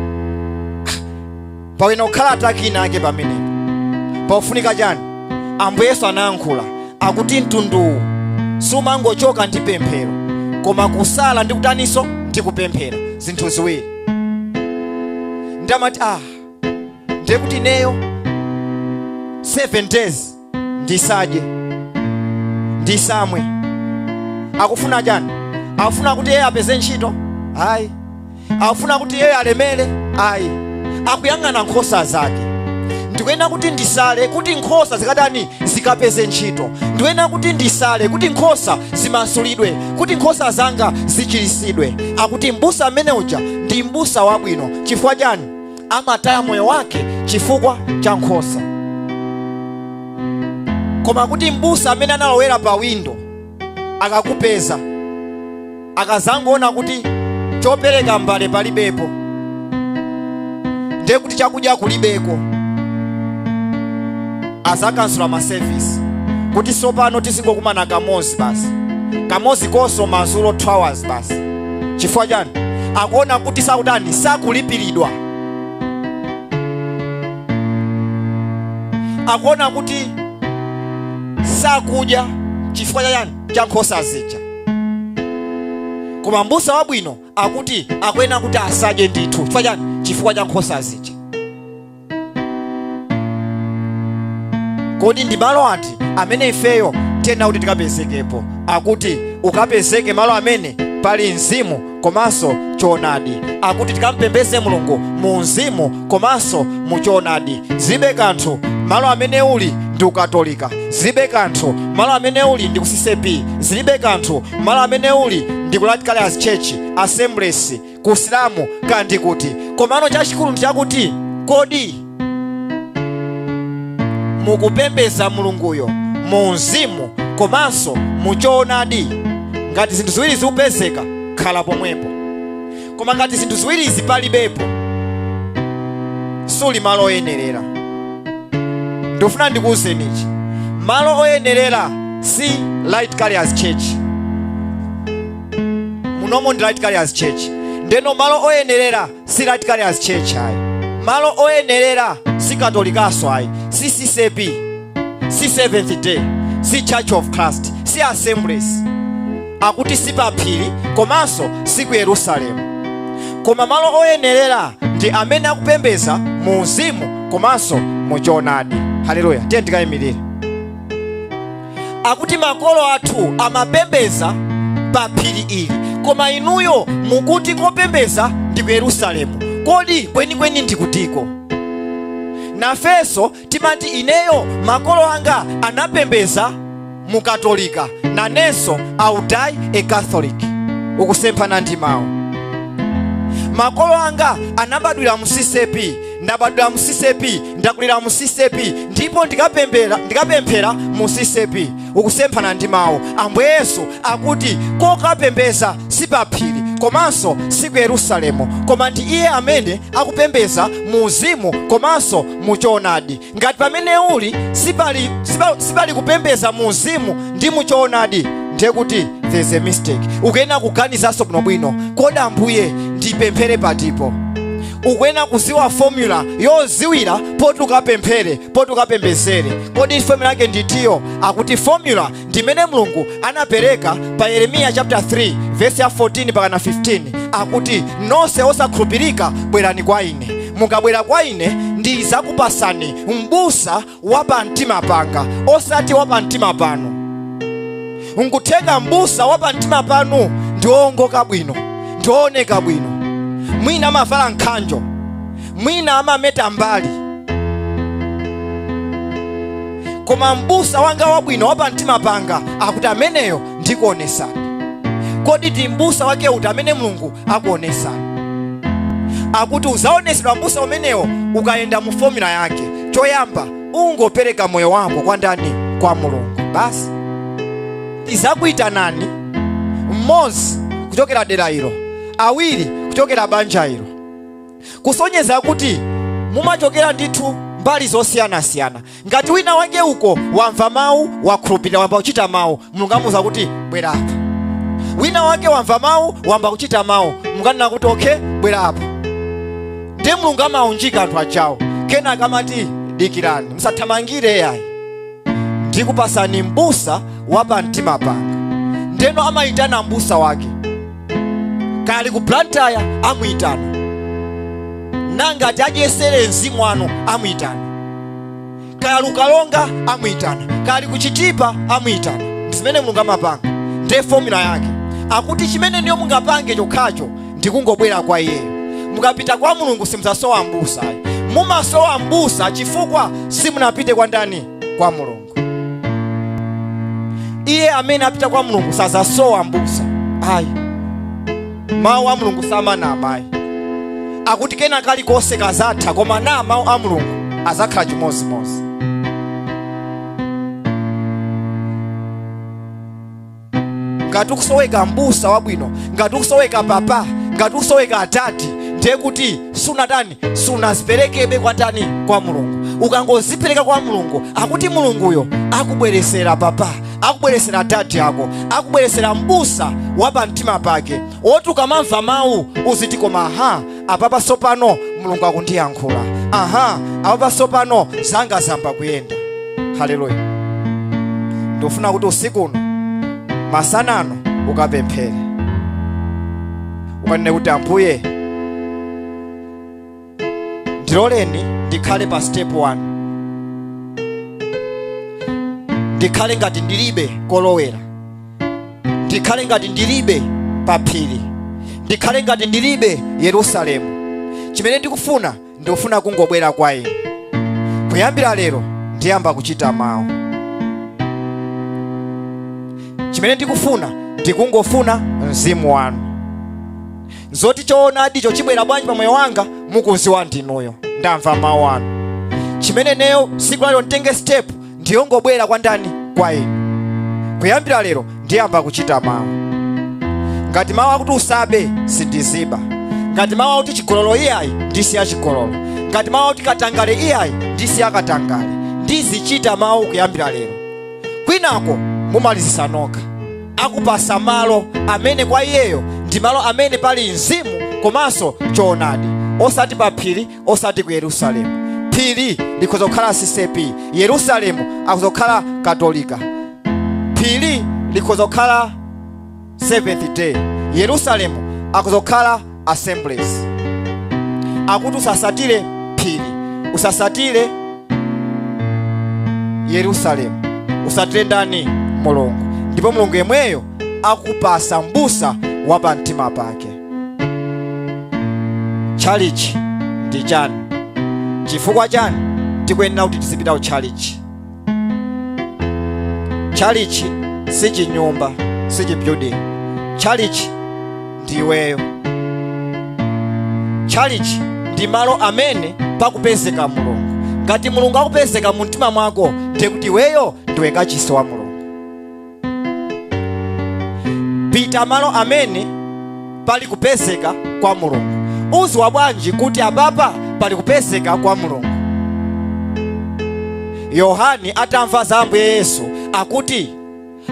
Pawena ukhala ataki inake pamenepo. Paufunika chani? Ambuye Yesu anayankhula akuti mtunduwu sumangochoka ndi pemphero, koma kusala ndi kutaniso ndi kupemphera. Zinthu ziwiri. Ndamati ndiye kuti ineyo 7 days ndisadye ndisamwe. Akufuna chani? Akufuna kuti yeye apeze ntchito? Ayi. Akufuna kuti yeye alemere? Ayi. Akuyang'ana nkhosa zake. Ndikuyenera kuti ndisale kuti nkhosa zikatani zikapeze ntchito. Ndikuyenera kuti ndisale kuti nkhosa zimasulidwe, kuti nkhosa zanga zichiritsidwe. Akuti m'busa amene uja ndi m'busa wabwino. Chifukwa chani? Amataya moyo wake chifukwa cha nkhosa. Koma kuti m'busa amene analowera pa window akakupeza, akazangoona kuti chopereka mbale palibepo, ndiye kuti chakudya kulibeko, azakansula ma service kuti sopano tisingokumana kamozi basi, kamozi koso mazulo 2 hours basi. Chifukwa chani? Akuona kuti sakutani sakulipiridwa. Akuona kuti sakudya chifukwa chani? Cha nkhosa zija. Koma m'busa wabwino akuti akwena kuti asadye ndithu. Chifukwa chani? Chifukwa cha nkhosa zija. Kodi ndi malo ati amene ifeyo tena kuti tikapezekepo? Akuti ukapezeke malo amene pali mzimu komanso choonadi. Akuti tikampembeze Mulungu mu mzimu komanso mu choonadi. Zibe kanthu malo amene uli ndi ukatolika, zibe kanthu malo amene uli ndi kusisepi, zibe kanthu malo amene uli ndi Radical Church, Assemblies, kusilamu kandi kuti. Komano chachikulu ndichakuti kodi mukupembeza Mulunguyo mu mzimu komanso mu choonadi. Ngati zinthu ziwiri zikupezeka, khala pomwepo. Koma ngati zinthu ziwiri zipalibepo, suli malo oyenerera. Ndofuna ndikuwuzeni ichi, malo oyenerera si Radical Church. Munomo ndi Radical Church. Ndeno malo oyenerera si Radical Church ayi. Malo oyenerera si katolikaso ayi, si CCP, si Seventh Day, si Church of Christ, si Assemblies. Akuti si paphiri komanso si ku Yerusalemu. koma malo oyenerera ndi amene akupembedza mu uzimu komanso mu choonadi. Haleluya. Tiye tikayimirire. Akuti makolo athu amapembedza pa phiri ili, koma inuyo mukuti kopembedza ndi ku Yerusalemu. Kodi kwenikweni ndikutiko? Nafenso timati ineyo makolo anga anapembedza mu Katolika, nanenso I will die a Catholic. Ukusemphana ndi mawu. Makolo anga anabadwira mu CCP, ndabadwira mu CCP, ndakulira mu CCP, ndipo ndikapemphera mu CCP. Ukusemphana ndi mawu. Ambuye Yesu akuti kokapembedza si pa phiri komanso si ku Yerusalemu, koma ndi iye amene akupembedza mu uzimu komanso mu choonadi. Ngati pamene uli sipali kupembedza mu uzimu ndi mu choonadi, ndiye kuti there's a mistake. Ukuyena kuganizanso bwinobwino, kodi Ambuye ndipemphere pa ndipo? Ukuyena kuziwa formula yoziwira poti ukapemphere, poti ukapembedzere. Kodi formula yake nditiyo? Akuti formula ndimene Mulungu anapereka pa Yeremiya chapter 3 verse ya 14 mpaka 15. Akuti nonse osakhulupirika bwerani kwa ine, mukabwera kwa ine ndizakupasani m'busa wa pa mtima panga, osati wa pa mtima panu. Ungutenga m'busa wa pa mtima panu ndiwongoka bwino, ndioneka bwino, mwina amavala nkhanjo, mwina amameta mbali, koma m'busa wanga wabwino wa pa mtima panga akuti ameneyo ndikuonesani. Kodi ndi m'busa wake uti amene Mulungu akuonesani? Akuti uzaonesedwa m'busa umenewo ukayenda mu formula yake. Choyamba ungopereka moyo wako kwa ndani? Kwa Mulungu. Basi izakuita nani? Mmodzi kuchokera dera ilo, awiri kuchokera banja ilo, kusonyeza kuti mumachokera ndithu mbali zosiyana-siyana. Ngati wina wake uko wamva mawu, wakhulupirira, wamba kuchita mawu, Mulungu amuwuza kuti bwera apa. Wina wake wamva mawu, wamba kuchita mawu, Mulungu anena kuti okay, bwera apa. Ndiye Mulungu amaunjika anthu achawo. Kenaka amati dikirani, musathamangire yayi, ndikupasani m'busa wa pa mtima panga. Ndeno amayitana m'busa wake. Kali ku Blantyre amuyitana, nangati adyesere mzimu wanu amuyitana, kali ukalonga amuyitana, kali kuchitipa amuyitana. Ndimene Mulungu amapanga, ndiye formula yake. Akuti chimene ndiyo mungapange chokhacho ndikungobwera kwa iyeyo. Mukapita kwa Mulungu simudzasowa m'busa, mumasowa m'busa chifukwa simunapite kwa ndani? Kwa Mulungu. Iye amene apita kwa Mulungu sazasowa m'busa. Ayi, mawu a Mulungu samanama ayi. Akuti kena kali konse kazatha, koma na mawu a Mulungu azakhala chimozimozi. Ngati ukusoweka m'busa wabwino, ngati ukusoweka papa, ngati ukusoweka atati, ndiye kuti sunatani, sunaziperekebe kwa ndani? Kwa Mulungu. Ukangozipereka kwa Mulungu, akuti Mulunguyo akubweresera papa, akubweresera atati ako, akubweresera m'busa wa pa mtima pake. Oti ukamamva mawu uziti koma aha, apapa sopano Mulungu akundiyankhula, aha, apapa sopano zanga zamba kuyenda. Haleluya. Ndofuna kuti usiku uno masanano ukapemphere, ukanene kuti Ambuye ndiloleni ndikhale pa step 1, ndikhale ngati ndilibe kolowera, ndikhale ngati ndilibe pa phiri, ndikhale ngati ndilibe Yerusalemu. Chimene ndikufuna, ndikufuna kungobwera kwa inu. Kuyambira lero ndiyamba kuchita mawu. Chimene ndikufuna, ndikungofuna mzimu wanu. Zoti choonadi chibwera bwanji pa moyo wanga mukuziwa ndinuyo, ndamva mawu anu. Chimene neyo siku lero nditenge step ndiyongobwera kwa ndani? Kwa inu. Kuyambira lero ndiyamba kuchita mawu. Ngati mawu akuti usabe sindiziba, ngati mawu akuti chigololo iyayi ndisiya chigololo, ngati mawu akuti katangale iyayi ndisiya katangale, ndizichita mawu kuyambira lero. Kwinako mumalizisa nokha. Akupasa malo amene kwa iyeyo ndi malo amene pali mzimu komanso choonadi, osati pa phiri, osati ku Yerusalemu. Phiri likhoza kukhala CCP, Yerusalemu akhoza kukhala Katolika. Phiri likhoza kukhala Seventh Day, Yerusalemu akhoza kukhala assemblies. Akuti usasatire phiri, usasatire Yerusalemu, usatire ndani? Mulungu. Ndipo Mulungu yemweyo akupasa mbusa wa pamtima pake. Chalichi ndi chani? Chifukwa chani tikuyenera kuti tizipita ku chalichi? Chalichi si chinyumba, si chibuilding. Chalichi ndi iweyo. Chalichi ndi malo amene pakupezeka Mulungu. Ngati Mulungu akupezeka mu mtima mwako, ndiye kuti iweyo ndiwe kachisi wa Mulungu. Pita malo amene pali kupezeka kwa Mulungu. Uzwa bwanji kuti apapa pali kupezeka kwa Mulungu? Yohani atamva za Ambuye Yesu akuti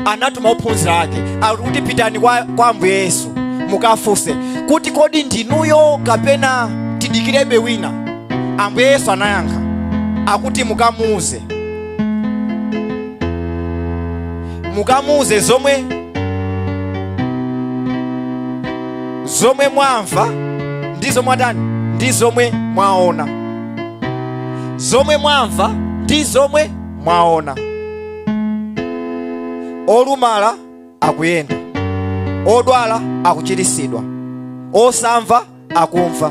anatuma ophunzira ake akuti pitani kwa Ambuye Yesu mukafunse kuti kodi ndinuyo kapena tidikirebe wina. Ambuye Yesu anayankha akuti mukamuze zomwe mwamva ndizo mwatani? Ndi zomwe mwaona. Zomwe mwamva ndi zomwe mwaona. Olumala akuyenda, odwala akuchiritsidwa, osamva akumva,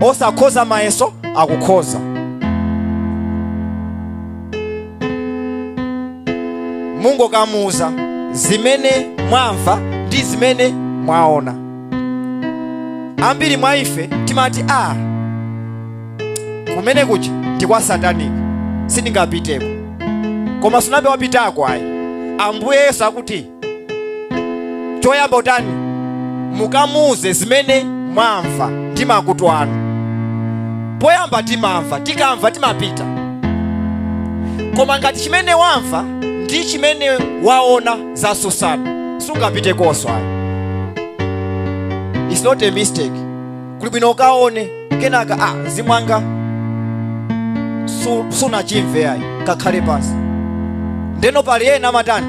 osakhoza mayeso akukhoza. Mungu kamuza zimene mwamva ndi zimene mwaona. Ambiri mwa ife timati kumene kuja ndi kwa Satani, sindingapiteko. Koma sunabe wapitako ayi. Ambuye Yesu akuti choyamba utani? Mukamuze zimene mwamva ndi makutu anu. Poyamba timamva, tikamva timapita. Koma ngati chimene wamva ndi chimene waona zasusana, sungapite koso ayi. It's not a mistake. Kuli bwino ukaone kenaka zimwanga sunachimve ayi, kakhale pansi. Ndeno pali ena amatani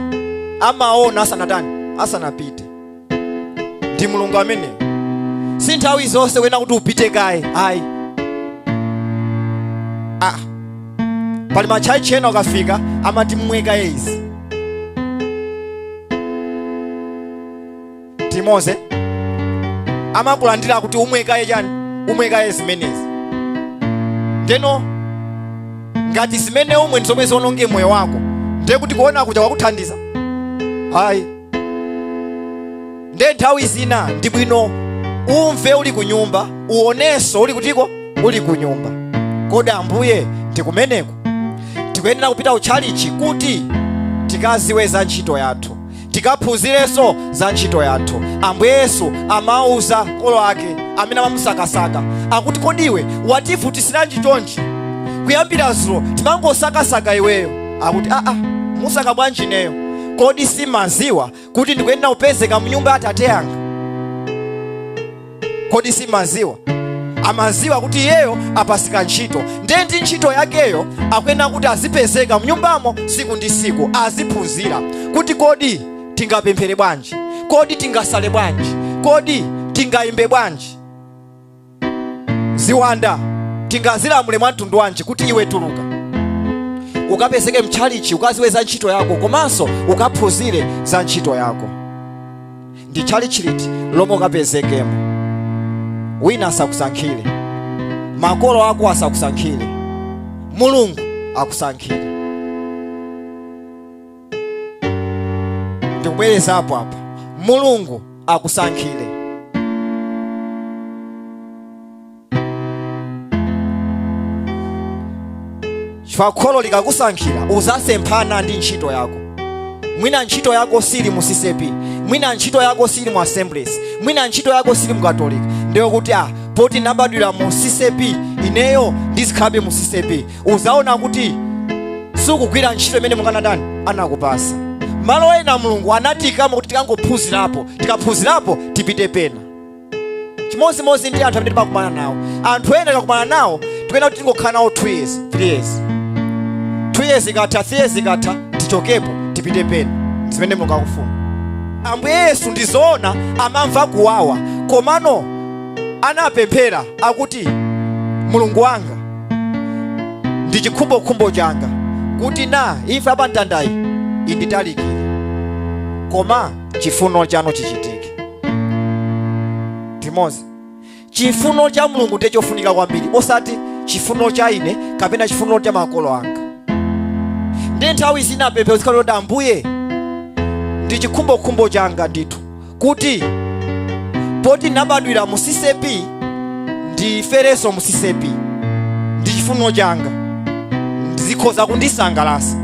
amaona asanapite. Ndi Mulungu amene si nthawi zonse wena kuti upite kaye ayi. Pali machayichi ena ukafika amati mmweka izi timoze amakulandira kuti umwekaye chani? Umwekaye zimenezi. Ndeno ngati zimene umwe ndizomwe zononge moyo wako, ndiye kuti kuona kuja kwakuthandiza ayi. Nde nthawi zina ndi bwino umve uli ku nyumba, uonenso uli kutiko uli ku nyumba. Kodi Ambuye tikumeneko tikuyenera kupita ku chalichi kuti tikaziwe za ntchito yathu, tikaphunzirenso za ntchito yathu. Ambuye Yesu amauza kolo ake amene amamusakasaka akuti kodiwe wativutitsiranji chonchi? Kuyambira zulo timangosakasaka iweyo. Akuti musaka bwanji neyo? Kodi simaziwa kuti ndikuyenera kupezeka mu nyumba ya Atate yanga? Kodi simaziwa? Amaziwa kuti iyeyo apasika ntchito, ndi ntchito yakeyo akuyenera kuti azipezeka mu nyumbamo siku ndi siku, aziphunzira kuti kodi tingapemphere bwanji, kodi tingasale bwanji, kodi tingayimbe bwanji, ziwanda tingazilamule mwa mtundu wanji, kuti iwe tuluka ukapezeke mchalichi ukaziwe za ntchito yako, komanso ukaphunzire za ntchito yako. Ndi chalichi liti lomwe ukapezekemo? Wina asakusankhire, makolo ako asakusankhire, Mulungu akusankhire. Ndikubwereza apa Mulungu akusankhire. Chifukwa kholo likakusankhira uzasemphana ndi ntchito yako. Mwina ntchito yako sili mu CCP, mwina ntchito yako sili mu Assemblies, mwina ntchito yako sili mu Katolika. Ndiyo kuti poti nabadwira mu CCP, ineyo ndizikhabe mu CCP. Uzaona kuti sukugwira ntchito imene mukanadani anakupasa. Malo ena Mulungu anatikamo kuti tikangophunzirapo, tikaphunzirapo tipite pena. Chimozimozi ndi anthu amene timakumana nawo. Anthu ena tikakumana nawo tikuyenera kuti tingokhala nawo 2 years, 3 years. 2 years ikatha, 3 years ikatha, tichokepo tipite pena zimene Mulungu akufuna. Ambuye Yesu ndizoona amamva kuwawa komano anapemphera akuti Mulungu wanga ndi chikhumbokhumbo changa kuti na imfa pa mtandayi inditalikire, koma chifuno chanu chichitike. Timozi, chifuno cha Mulungu ndiye chofunika kwambiri, osati chifuno cha ine kapena chifuno cha makolo anga. Ndi nthawi zina pemphero zikalota Ambuye ndi chikhumbokhumbo changa ndithu kuti poti nabadwira musisepi ndiferenso musisepi, ndi chifuno changa ndizikhoza kundisangalatsa,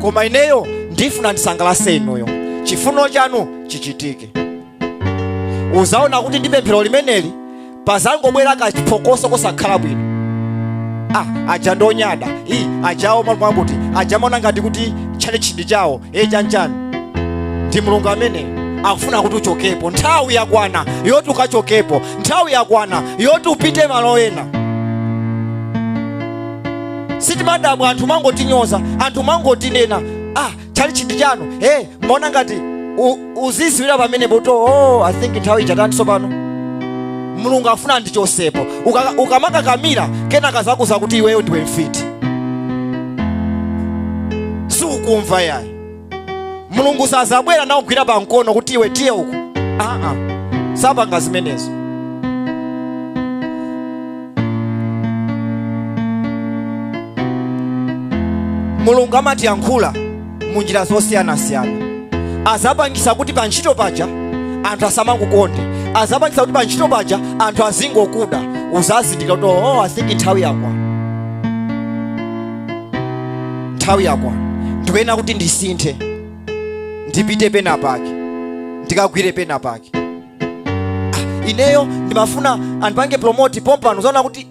koma ineyo ndifuna ndisangalatse inuyo, chifuno chanu chichitike. Uzaona kuti ndi pemphero limeneli pazangobwera kachiphokoso kosakhala bwino. Aja ndonyada ajawo kuti ajamona ngati kuti chali chindi chawo chanjani. Ndi Mulungu amene akufuna kuti uchokepo, nthawi yakwana yoti ukachokepo, nthawi yakwana yoti upite malo ena. Sitimadamu anthu mangotinyoza, anthu mangotinena chali chindi chanu mbona ngati uziziwira pamene boto I think nthawi ichatani tsopano. Mulungu afuna ndichosepo, ukamakakamira kenaka zakuza kuti iweyo ndiwe mfiti, sukumva yayi. Mulungu sazabwera nawo kugwira pa mkono kuti iwe tiye uku, sapanga zimenezo. Mulungu amatiyankhula mu njira zosiyanasiyana. Azapangisa kuti pa ntchito paja anthu asamakukonde, azapangisa kuti pa ntchito paja anthu azingokuda, uzazindika kuti I think nthawi yakwana, nthawi yakwana ndikuyena kuti ndisinthe, ndipite pena pake, ndikagwire pena pake. Ineyo ndimafuna andipange promote pompano, uzaona kuti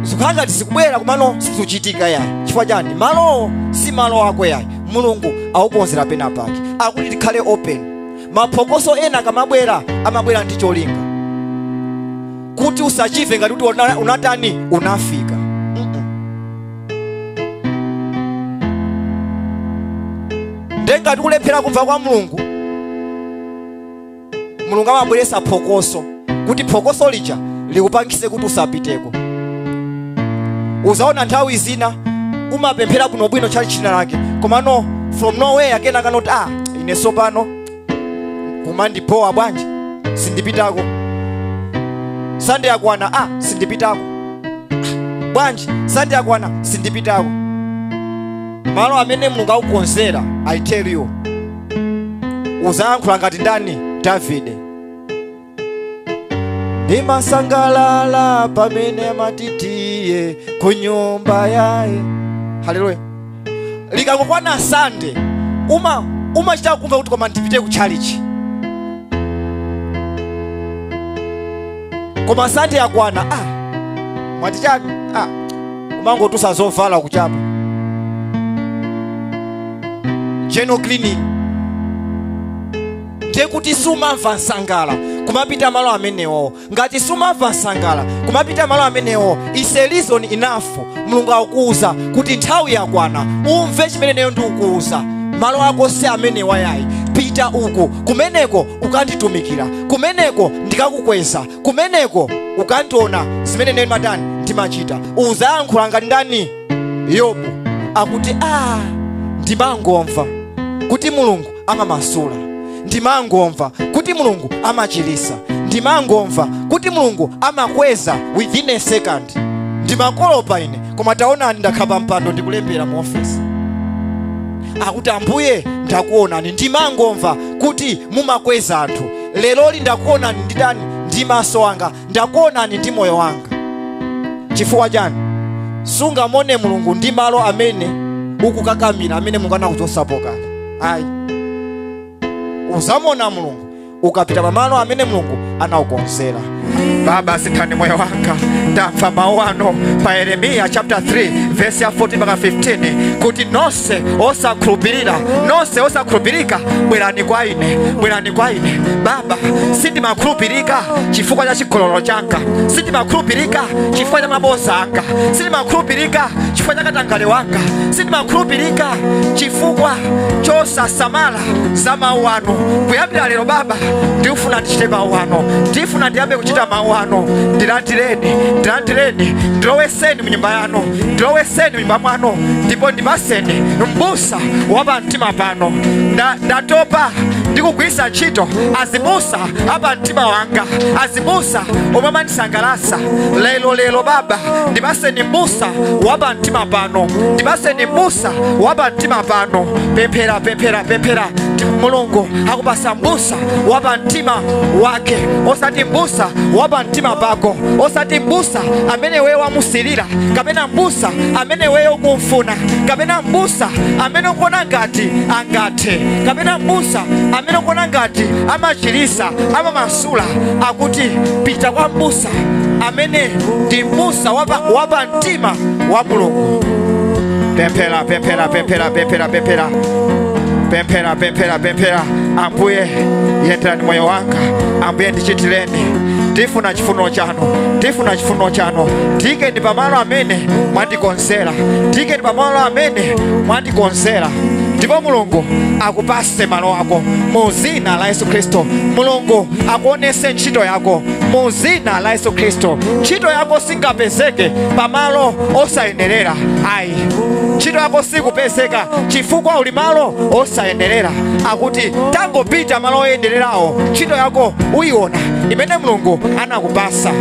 zikanga tizikubwera kumano sizuchitika yayi. Chifukwa chani? Malo si malo ako yayi, Mulungu akukonzera pena pake, akuti tikhale open. Maphokoso ena kamabwera amabwera ndi cholinga kuti usachive ngati kuti unatani unafika. Ndengati kulephera kumva kwa Mulungu, Mulungu amabweresa phokoso kuti phokoso lija likupangise kuti usapiteko. Uzaona nthawi zina umapemphera bwinobwino chali china lake, komano from nowhere akena kanoti ine sopano kumandipowa bwanji sindipitako, Sunday yakwana sindipitako, bwanji Sunday yakwana sindipitako. Malo amene Mulungu akukonzera, I tell you, uzayankhula ngati ndani? Davide, ndimasangalala pamene matitiye ku nyumba yaye. Haleluya. Likangokwana Sunday umachita kumva kuti koma ndipite ku chalichi, koma Sunday yakwana mwati chani umangotusa zovala kuchapa general cleaning. Ndekuti sumamva nsangala kumapita malo amenewo. Ngati sumamva nsangala kumapita malo amenewo, is a reason enough Mulungu akuuza kuti nthawi yakwana umve chimene neyo ndikuuza. Malo ako si amenewa yayi, pita uku, kumeneko ukanditumikira, kumeneko ndikakukweza, kumeneko ukandiona zimene neyo matani ndimachita. Uzayankhula ngati ndani? Yobu akuti ndimangomva kuti Mulungu amamasula, ndimangomva kuti Mulungu amachilisa, ndimangomva kuti Mulungu amakweza within a second. Ndimakolopa ine, koma taonani ndakhala mpando ndikulembera mu office. Akuti Ambuye ndakuonani, ndimangomva kuti mumakweza anthu, leloli ndakuonani ndidani? Ndi maso anga, ndakuonani ndi moyo wanga. Chifukwa chani? Sungamone Mulungu ndi malo amene ukukakamira, amene Mulungu anakuchosapo kale. Uzamona Mulungu ukapita pamalo amene Mulungu anaukonzera. Baba, sinthani moyo wanga, ndamva mawu ano pa Yeremiya chapter 3 verse ya 14 mpaka 15 kuti nonse osakhulupirira, nonse osakhulupirika bwerani kwa ine, bwerani kwa ine. Baba, sindimakhulupirika chifukwa cha chigololo changa, sindimakhulupirika chifukwa cha maboza anga, sindimakhulupirika chifukwa cha katangale wanga, sindimakhulupirika chifukwa chosasamala za mawu ano. Kuyambira lero Baba, ndifuna ndichite mawu ano, ndifuna ndiyambe kuchita mawu ano. Ndilandireni, ndilandireni, ndiloweseni mu nyumba yanu, ndiloweseni mu nyumba mwanu, ndipo ndipaseni m'busa wa pamtima pano. Ndatopa ndikugwisa ntchito azibusa apa mtima wanga, azibusa omwe amandisangalatsa. Lero Baba, ndipaseni m'busa wa pamtima pano, ndipaseni m'busa wa pamtima pano. Pemphera Mulungu akupasa m'busa wa pamtima wake, osati m'busa wa pamtima pako, osati m'busa amene wewe wamusilira, kapena m'busa amene wewe ukumfuna, kapena m'busa amene ukuona ngati angathe, kapena m'busa amene ukuona ngati amachirisa, amamasula. Akuti pita kwa m'busa amene ndi m'busa wa pamtima wa Mulungu. Pemphera. Ambuye, yenderani moyo wanga, Ambuye ndichitireni, ndifuna chifuno chanu, ndifuna chifuno chanu. Ndikeni pamalo amene mwandikonzera, ndikeni pamalo amene mwandikonzera. Ndipo Mulungu akupase malo ako mu dzina la Yesu Kristo. Mulungu akuonese ntchito yako mu dzina la Yesu Kristo. Ntchito yako singapezeke pamalo osayenerera. Ayi, ntchito yako sikupezeka chifukwa uli malo osayenerera. Akuti tangopita malo oyendererawo, ntchito yako uyiona imene Mulungu anakupasa.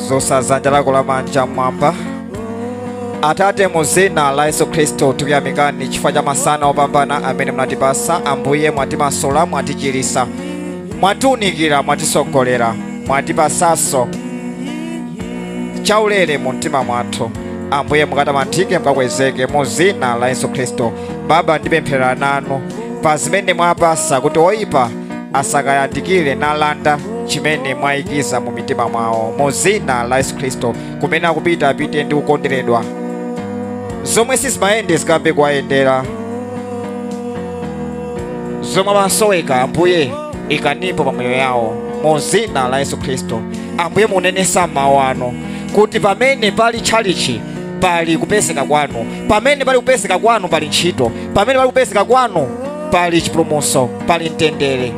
Zosa dzanja lako lamanja mwamba. Atate, mu dzina la Yesu Kristo tikuyamikani chifukwa cha masana opambana amene munatipasa. Ambuye, mwatimasula, mwatichirisa, mwatiunikira, mwatisogolera, mwatipasaso chaulere mu mtima mwathu. Ambuye, mukatamandike, mukakwezeke mu dzina la Yesu Kristo. Baba, ndipemphera nanu pa zimene mwapasa kuti oyipa asakayandikire nalanda chimene mwayikiza mu mitima mwawo mu dzina la Yesu Kristo. Kumene akupita apite ndi kukonderedwa, zomwe sizimayende zikambe kuwayendera, zomwe amasoweka Ambuye ikanipo pamoyo yawo mu dzina la Yesu Kristo. Ambuye, munenesa mawu ano kuti pamene pali tchalichi pali kupezeka kwanu, pamene pali kupezeka kwanu pali ntchito, pamene pali kupezeka kwanu pali chipulumutso, pali mtendere,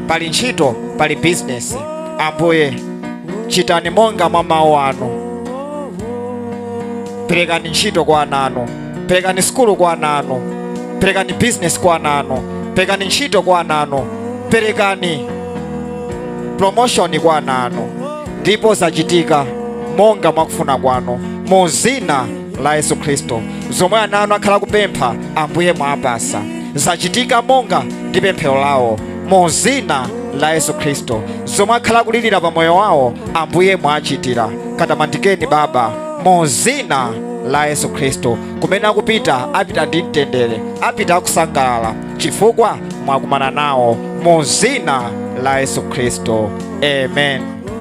pali ntchito, pali business. Ambuye, chitani monga mwa mawu anu. Perekani ntchito kwa ana anu, perekani skulu kwa ana anu, perekani business kwa ana anu, perekani ntchito kwa ana anu, perekani promotion kwa ana anu, ndipo zachitika monga mwakufuna kwanu mu dzina la Yesu Kristo. Zomwe ana anu akhala kupempha, Ambuye mwapasa, zachitika monga ndi pemphero lawo mu dzina la Yesu Kristo. Zomwe akhala kulirira pamoyo wawo, Ambuye mwachitira. Katamandikeni Baba mu dzina la Yesu Kristo. Kumene akupita apita ndi mtendere, apita akusangalala chifukwa mwakumana nawo mu dzina la Yesu Kristo. Amen.